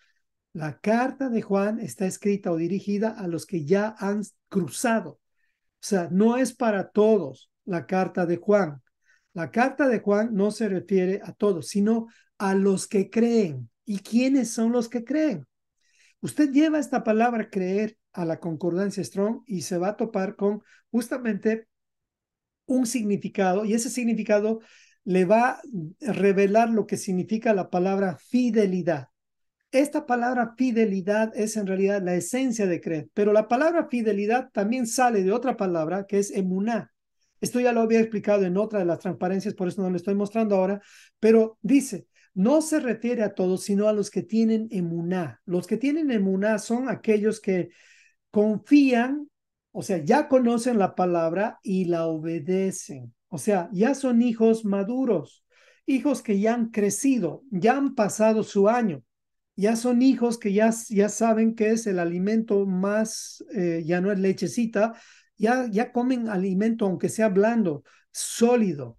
La carta de Juan está escrita o dirigida a los que ya han cruzado. O sea, no es para todos la carta de Juan. La carta de Juan no se refiere a todos, sino a los que creen. ¿Y quiénes son los que creen? Usted lleva esta palabra creer a la concordancia Strong y se va a topar con justamente un significado, y ese significado le va a revelar lo que significa la palabra fidelidad. Esta palabra fidelidad es en realidad la esencia de creer, pero la palabra fidelidad también sale de otra palabra que es emuná. Esto ya lo había explicado en otra de las transparencias, por eso no lo estoy mostrando ahora, pero dice, no se refiere a todos, sino a los que tienen emuná. Los que tienen emuná son aquellos que confían, o sea, ya conocen la palabra y la obedecen. O sea, ya son hijos maduros, hijos que ya han crecido, ya han pasado su año, ya son hijos que ya saben qué es el alimento más, ya no es lechecita, ya comen alimento, aunque sea blando, sólido,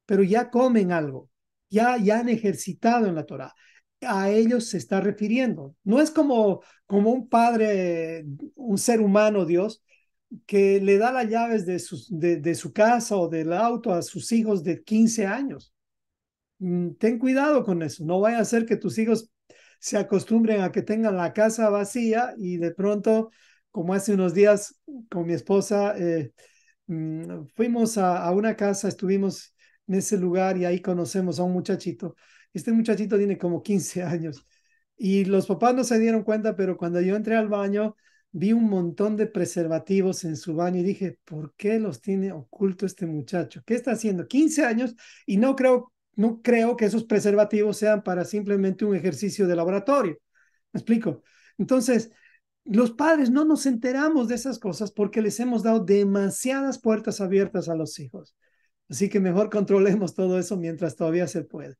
pero ya comen algo, ya han ejercitado en la Torah. A ellos se está refiriendo. No es como un padre, un ser humano, Dios, que le da las llaves de su casa o del auto a sus hijos de 15 años. Ten cuidado con eso. No vaya a ser que tus hijos se acostumbren a que tengan la casa vacía y de pronto, como hace unos días con mi esposa, fuimos a una casa, estuvimos en ese lugar y ahí conocemos a un muchachito. Este muchachito tiene como 15 años y los papás no se dieron cuenta, pero cuando yo entré al baño, vi un montón de preservativos en su baño y dije, ¿por qué los tiene oculto este muchacho? ¿Qué está haciendo? 15 años y no creo que esos preservativos sean para simplemente un ejercicio de laboratorio. ¿Me explico? Entonces, los padres no nos enteramos de esas cosas porque les hemos dado demasiadas puertas abiertas a los hijos. Así que mejor controlemos todo eso mientras todavía se puede.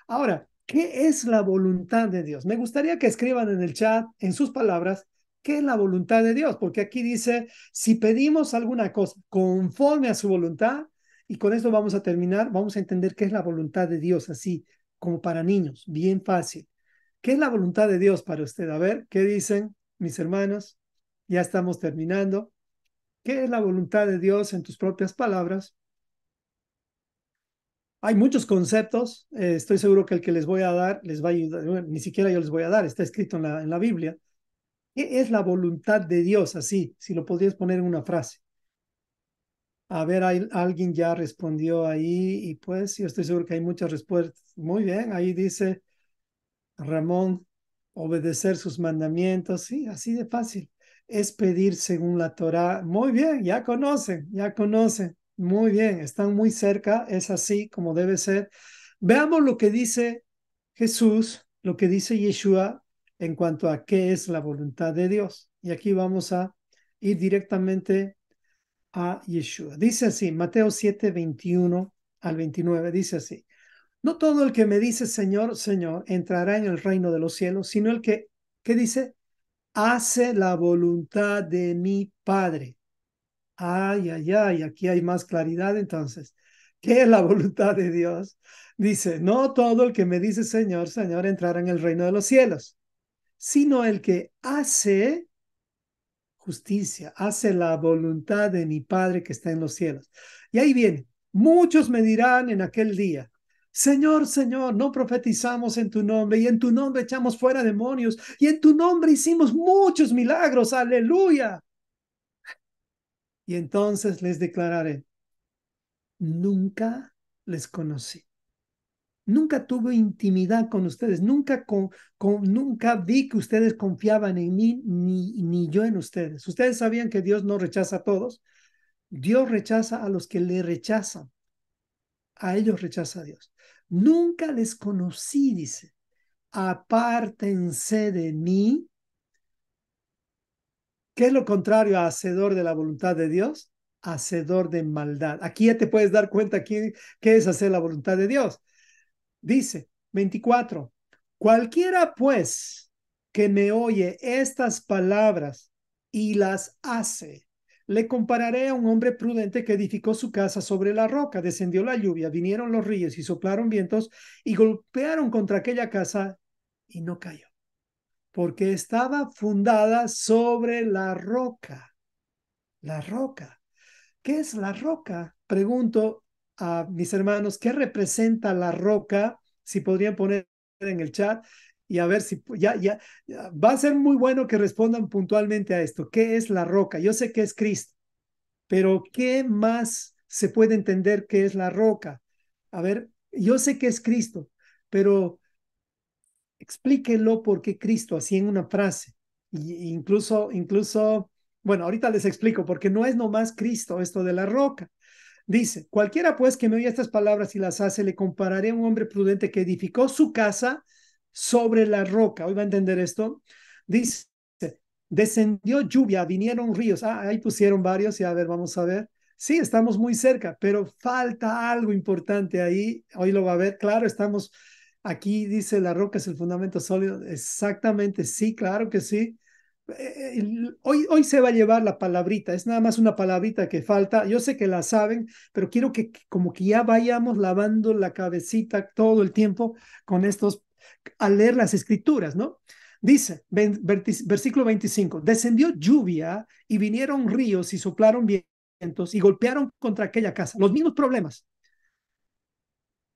Ahora, ¿qué es la voluntad de Dios? Me gustaría que escriban en el chat, en sus palabras, ¿qué es la voluntad de Dios? Porque aquí dice, si pedimos alguna cosa conforme a su voluntad, y con esto vamos a terminar, vamos a entender qué es la voluntad de Dios, así como para niños, bien fácil. ¿Qué es la voluntad de Dios para usted? A ver, ¿qué dicen mis hermanos? Ya estamos terminando. ¿Qué es la voluntad de Dios en tus propias palabras? Hay muchos conceptos, estoy seguro que el que les voy a dar les va a ayudar, bueno, ni siquiera yo les voy a dar, está escrito en la Biblia. ¿Qué es la voluntad de Dios? Así, si lo podrías poner en una frase. A ver, alguien ya respondió ahí y pues yo estoy seguro que hay muchas respuestas. Muy bien, ahí dice Ramón, obedecer sus mandamientos, sí, así de fácil. Es pedir según la Torá. Muy bien, ya conocen, ya conocen. Muy bien, están muy cerca, es así como debe ser. Veamos lo que dice Jesús, lo que dice Yeshua en cuanto a qué es la voluntad de Dios. Y aquí vamos a ir directamente a Yeshua. Dice así, Mateo 7, 21 al 29, dice así. No todo el que me dice Señor, Señor, entrará en el reino de los cielos, sino el que, ¿qué dice? Hace la voluntad de mi Padre. Ay, ay, ay, aquí hay más claridad entonces. ¿Qué es la voluntad de Dios? Dice, no todo el que me dice Señor, Señor, entrará en el reino de los cielos, sino el que hace justicia, hace la voluntad de mi Padre que está en los cielos. Y ahí viene, muchos me dirán en aquel día, Señor, Señor, no profetizamos en tu nombre y en tu nombre echamos fuera demonios y en tu nombre hicimos muchos milagros, aleluya. Y entonces les declararé, nunca les conocí. Nunca tuve intimidad con ustedes, nunca vi que ustedes confiaban en mí, ni yo en ustedes. Ustedes sabían que Dios no rechaza a todos. Dios rechaza a los que le rechazan. A ellos rechaza a Dios. Nunca les conocí, dice. Apártense de mí. ¿Qué es lo contrario a hacedor de la voluntad de Dios? Hacedor de maldad. Aquí ya te puedes dar cuenta qué es hacer la voluntad de Dios. Dice 24, cualquiera pues que me oye estas palabras y las hace, le compararé a un hombre prudente que edificó su casa sobre la roca, descendió la lluvia, vinieron los ríos y soplaron vientos y golpearon contra aquella casa y no cayó, porque estaba fundada sobre la roca. La roca. ¿Qué es la roca? Pregunto a mis hermanos, ¿qué representa la roca? Si podrían poner en el chat y a ver si ya va a ser muy bueno que respondan puntualmente a esto. ¿Qué es la roca? Yo sé que es Cristo, pero ¿qué más se puede entender que es la roca? A ver, yo sé que es Cristo, pero explíquenlo por qué Cristo, así en una frase. Y incluso, bueno, ahorita les explico, porque no es nomás Cristo esto de la roca. Dice, cualquiera pues que me oye estas palabras y las hace, le compararé a un hombre prudente que edificó su casa sobre la roca. ¿Hoy va a entender esto? Dice, descendió lluvia, vinieron ríos. Ah, ahí pusieron varios y a ver, vamos a ver. Sí, estamos muy cerca, pero falta algo importante ahí. Hoy lo va a ver. Claro, estamos aquí, dice la roca es el fundamento sólido. Exactamente, sí, claro que sí. Hoy se va a llevar la palabrita, es nada más una palabrita que falta. Yo sé que la saben, pero quiero que como que ya vayamos lavando la cabecita todo el tiempo con estos, al leer las escrituras, ¿no? Dice, versículo 25, descendió lluvia y vinieron ríos y soplaron vientos y golpearon contra aquella casa. Los mismos problemas.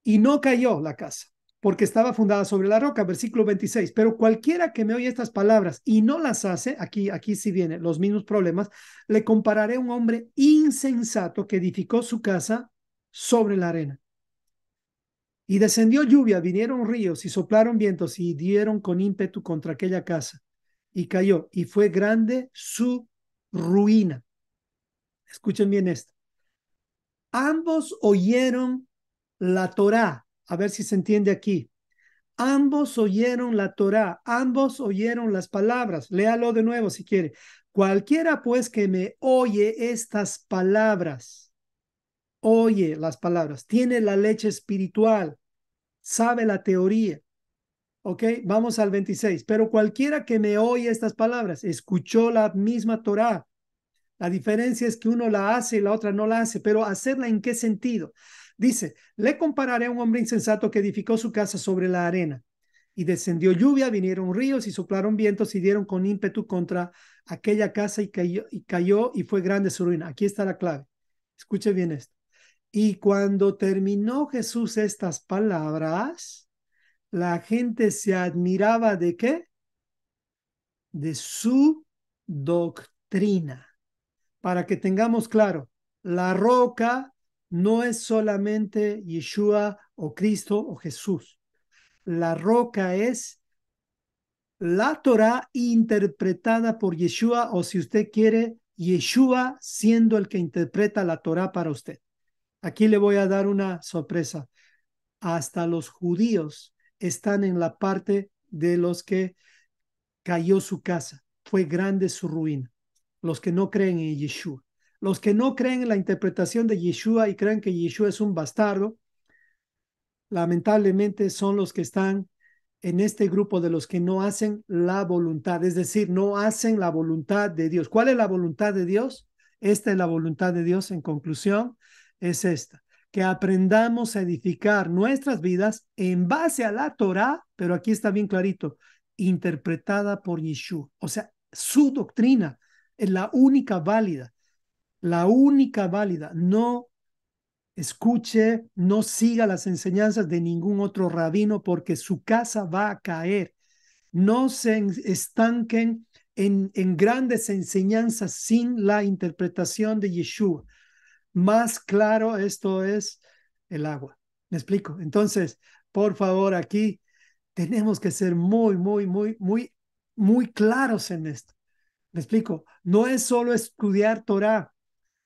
Y no cayó la casa, porque estaba fundada sobre la roca, versículo 26. Pero cualquiera que me oye estas palabras y no las hace, aquí sí vienen los mismos problemas, le compararé a un hombre insensato que edificó su casa sobre la arena. Y descendió lluvia, vinieron ríos y soplaron vientos y dieron con ímpetu contra aquella casa. Y cayó, y fue grande su ruina. Escuchen bien esto. Ambos oyeron la Torá. A ver si se entiende aquí. Ambos oyeron la Torá, ambos oyeron las palabras. Léalo de nuevo si quiere. Cualquiera pues que me oye estas palabras, oye las palabras, tiene la leche espiritual, sabe la teoría. ¿Ok? Vamos al 26. Pero cualquiera que me oye estas palabras, escuchó la misma Torá. La diferencia es que uno la hace y la otra no la hace, pero hacerla en qué sentido. Dice, le compararé a un hombre insensato que edificó su casa sobre la arena. Y descendió lluvia, vinieron ríos y soplaron vientos y dieron con ímpetu contra aquella casa y cayó y fue grande su ruina. Aquí está la clave. Escuche bien esto. Y cuando terminó Jesús estas palabras, la gente se admiraba de qué? De su doctrina. Para que tengamos claro, la roca no es solamente Yeshua o Cristo o Jesús. La roca es la Torah interpretada por Yeshua, o si usted quiere, Yeshua siendo el que interpreta la Torah para usted. Aquí le voy a dar una sorpresa. Hasta los judíos están en la parte de los que cayó su casa. Fue grande su ruina. Los que no creen en Yeshua. Los que no creen en la interpretación de Yeshua y creen que Yeshua es un bastardo, lamentablemente son los que están en este grupo de los que no hacen la voluntad, es decir, no hacen la voluntad de Dios. ¿Cuál es la voluntad de Dios? Esta es la voluntad de Dios, en conclusión, es esta, que aprendamos a edificar nuestras vidas en base a la Torah, pero aquí está bien clarito, interpretada por Yeshua. O sea, su doctrina es la única válida. No escuche, no siga las enseñanzas de ningún otro rabino porque su casa va a caer. No se estanquen en grandes enseñanzas sin la interpretación de Yeshua. Más claro, esto es el agua. ¿Me explico? Entonces, por favor, aquí tenemos que ser muy claros en esto. ¿Me explico? No es solo estudiar Torah,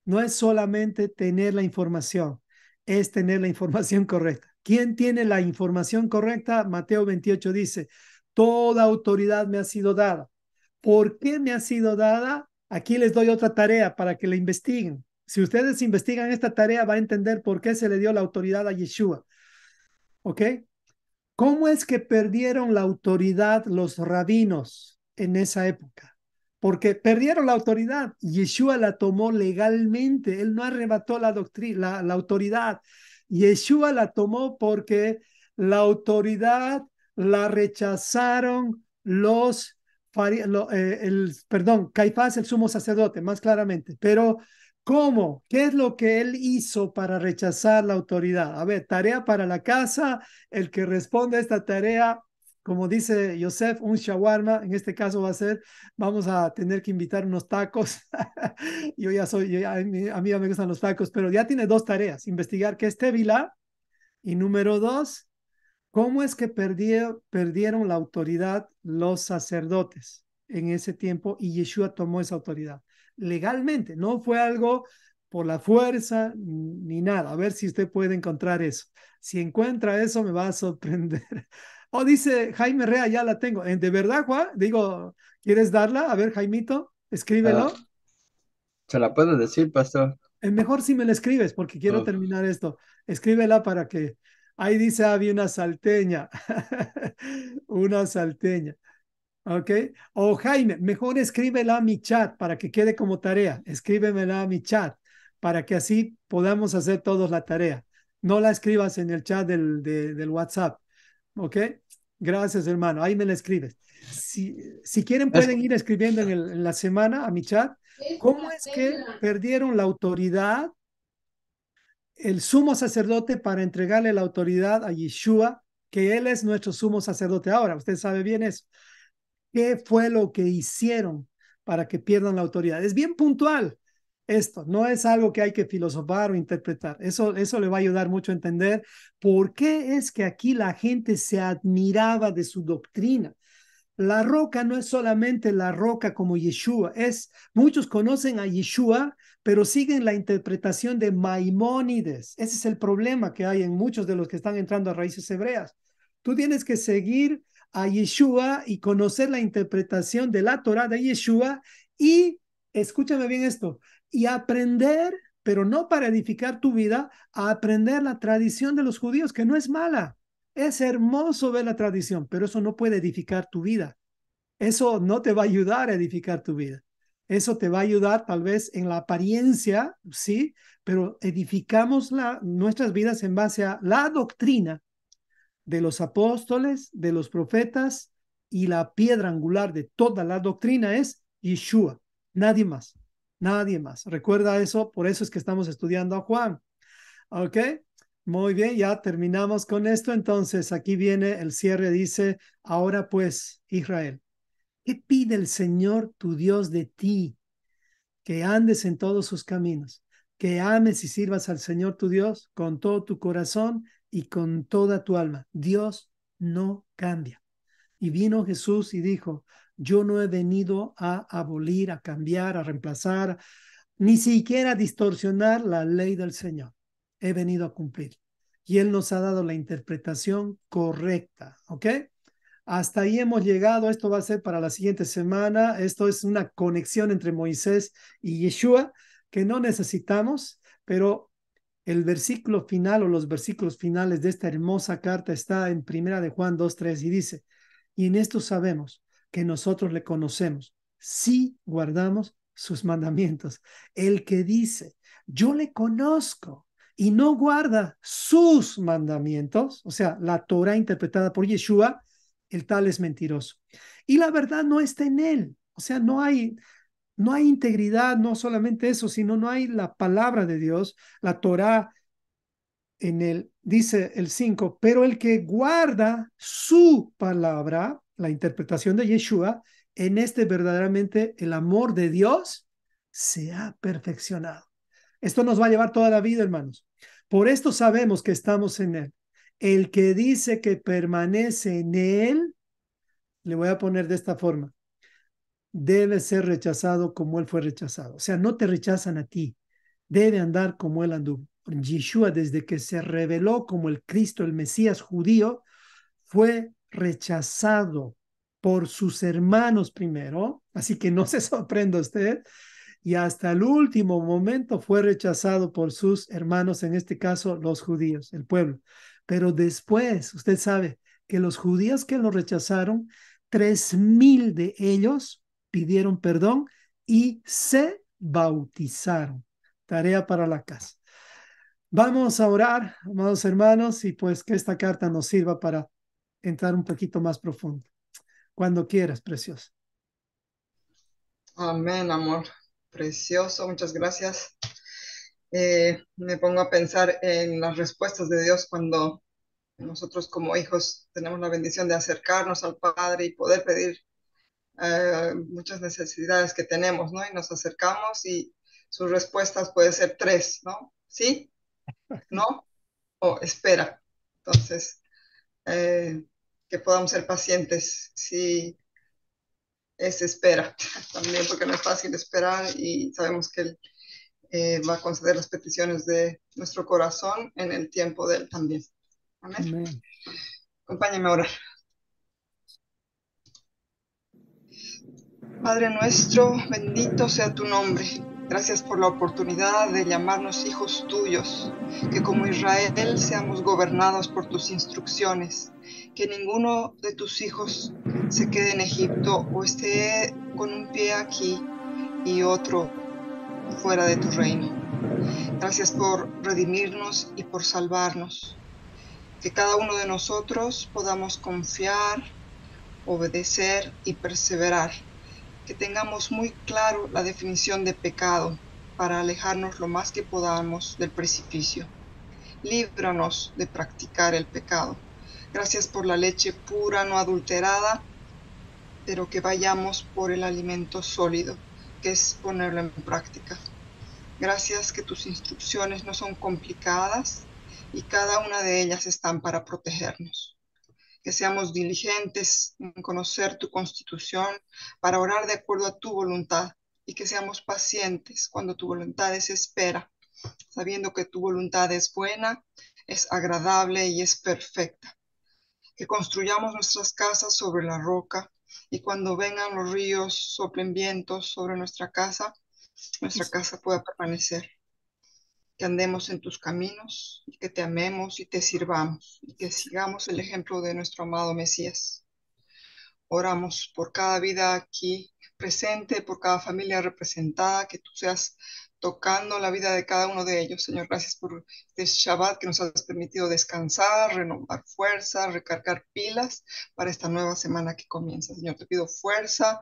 no es solamente tener la información, es tener la información correcta. ¿Quién tiene la información correcta? Mateo 28 dice, toda autoridad me ha sido dada. ¿Por qué me ha sido dada? Aquí les doy otra tarea para que la investiguen. Si ustedes investigan esta tarea, va a entender por qué se le dio la autoridad a Yeshua. ¿Ok? ¿Cómo es que perdieron la autoridad los rabinos en esa época? Porque perdieron la autoridad. Yeshua la tomó legalmente. Él no arrebató la doctrina, la autoridad. Yeshua la tomó porque la autoridad la rechazaron los perdón, Caifás el sumo sacerdote, más claramente, pero ¿cómo? ¿Qué es lo que él hizo para rechazar la autoridad? A ver, tarea para la casa, el que responde a esta tarea, como dice Yosef, un shawarma, en este caso va a ser, vamos a tener que invitar unos tacos. A mí ya me gustan los tacos, pero ya tiene dos tareas, investigar qué es Tevilá y número dos, ¿cómo es que perdieron la autoridad los sacerdotes en ese tiempo y Yeshua tomó esa autoridad? Legalmente, no fue algo por la fuerza ni nada. A ver si usted puede encontrar eso. Si encuentra eso, me va a sorprender. O dice Jaime Rea, ya la tengo. ¿De verdad, Juan? Digo, ¿quieres darla? A ver, Jaimito, Ah, escríbelo. ¿se la puedo decir, pastor? Es mejor si me la escribes, porque quiero Uf, terminar esto. Escríbela para que. Ahí dice, había una salteña. Una salteña. ¿Ok? O Jaime, mejor escríbela a mi chat para que quede como tarea. Escríbemela a mi chat para que así podamos hacer todos la tarea. No la escribas en el chat del WhatsApp. ¿Ok? Gracias, hermano. Ahí me la escribes. Si quieren, es, pueden ir escribiendo en la semana a mi chat. ¿Cómo es que perdieron la autoridad el sumo sacerdote para entregarle la autoridad a Yeshua, que él es nuestro sumo sacerdote ahora? Usted sabe bien eso. ¿Qué fue lo que hicieron para que pierdan la autoridad? Es bien puntual esto, no es algo que hay que filosofar o interpretar. Eso le va a ayudar mucho a entender por qué es que aquí la gente se admiraba de su doctrina. La roca no es solamente la roca como Yeshua, muchos conocen a Yeshua, pero siguen la interpretación de Maimónides. Ese es el problema que hay en muchos de los que están entrando a raíces hebreas. Tú tienes que seguir a Yeshua y conocer la interpretación de la Torah de Yeshua y, escúchame bien esto, y aprender, pero no para edificar tu vida, a aprender la tradición de los judíos, que no es mala. Es hermoso ver la tradición, pero eso no puede edificar tu vida. Eso no te va a ayudar a edificar tu vida. Eso te va a ayudar tal vez en la apariencia, sí, pero edificamos nuestras vidas en base a la doctrina de los apóstoles, de los profetas, y la piedra angular de toda la doctrina es Yeshua. Nadie más, nadie más. Recuerda eso, por eso es que estamos estudiando a Juan. ¿Ok? Muy bien, ya terminamos con esto. Entonces, aquí viene el cierre, dice, ahora pues, Israel, ¿qué pide el Señor tu Dios de ti? Que andes en todos sus caminos, que ames y sirvas al Señor tu Dios con todo tu corazón y con toda tu alma. Dios no cambia. Y vino Jesús y dijo, yo no he venido a abolir, a cambiar, a reemplazar, ni siquiera a distorsionar la ley del Señor. He venido a cumplir. Y Él nos ha dado la interpretación correcta, ¿ok? Hasta ahí hemos llegado. Esto va a ser para la siguiente semana. Esto es una conexión entre Moisés y Yeshua que no necesitamos, pero el versículo final o los versículos finales de esta hermosa carta está en Primera de Juan 2:3 y dice, y en esto sabemos que nosotros le conocemos si guardamos sus mandamientos. El que dice, yo le conozco y no guarda sus mandamientos, o sea, la Torah interpretada por Yeshua, el tal es mentiroso. Y la verdad no está en él. O sea, no hay integridad, no solamente eso, sino no hay la palabra de Dios, la Torah en él. Dice el 5, pero el que guarda su palabra, la interpretación de Yeshua, en este verdaderamente el amor de Dios se ha perfeccionado. Esto nos va a llevar toda la vida, hermanos. Por esto sabemos que estamos en él. El que dice que permanece en él, le voy a poner de esta forma, debe ser rechazado como él fue rechazado. O sea, no te rechazan a ti, debe andar como él anduvo. Yeshua, desde que se reveló como el Cristo, el Mesías judío, fue rechazado por sus hermanos primero, así que no se sorprenda usted, y hasta el último momento fue rechazado por sus hermanos, en este caso los judíos, el pueblo. Pero después, usted sabe que los judíos que lo rechazaron, 3,000 de ellos pidieron perdón y se bautizaron. Tarea para la casa. Vamos a orar, amados hermanos, y pues que esta carta nos sirva para entrar un poquito más profundo. Cuando quieras, precioso. Amén, amor. Precioso, muchas gracias. Me pongo a pensar en las respuestas de Dios cuando nosotros como hijos tenemos la bendición de acercarnos al Padre y poder pedir muchas necesidades que tenemos, ¿no? Y nos acercamos y sus respuestas pueden ser tres, ¿no? Sí, no o espera. Entonces, eh, que podamos ser pacientes. Sí, es espera también, porque no es fácil esperar y sabemos que Él va a conceder las peticiones de nuestro corazón en el tiempo de Él también. Amén. Amén. Acompáñame a orar. Padre nuestro, bendito sea tu nombre. Gracias por la oportunidad de llamarnos hijos tuyos, que como Israel seamos gobernados por tus instrucciones, que ninguno de tus hijos se quede en Egipto o esté con un pie aquí y otro fuera de tu reino. Gracias por redimirnos y por salvarnos. Que cada uno de nosotros podamos confiar, obedecer y perseverar. Que tengamos muy claro la definición de pecado para alejarnos lo más que podamos del precipicio. Líbranos de practicar el pecado. Gracias por la leche pura, no adulterada, pero que vayamos por el alimento sólido, que es ponerlo en práctica. Gracias que tus instrucciones no son complicadas y cada una de ellas están para protegernos. Que seamos diligentes en conocer tu constitución para orar de acuerdo a tu voluntad y que seamos pacientes cuando tu voluntad es espera, sabiendo que tu voluntad es buena, es agradable y es perfecta. Que construyamos nuestras casas sobre la roca y cuando vengan los ríos, soplen vientos sobre nuestra casa pueda permanecer. Que andemos en tus caminos y que te amemos y te sirvamos y que sigamos el ejemplo de nuestro amado Mesías. Oramos por cada vida aquí presente, por cada familia representada, que tú seas tocando la vida de cada uno de ellos. Señor, gracias por este Shabbat que nos has permitido descansar, renovar fuerza, recargar pilas para esta nueva semana que comienza. Señor, te pido fuerza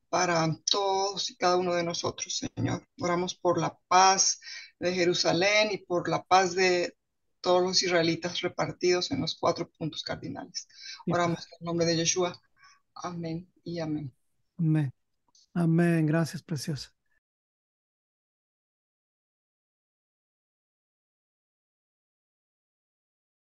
para todos y cada uno de nosotros, Señor. Oramos por la paz de Jerusalén y por la paz de todos los israelitas repartidos en los 4 puntos cardinales. Sí, Oramos Padre. en el nombre de Yeshua. Amén y amén. Amén. Amén. Gracias, preciosa.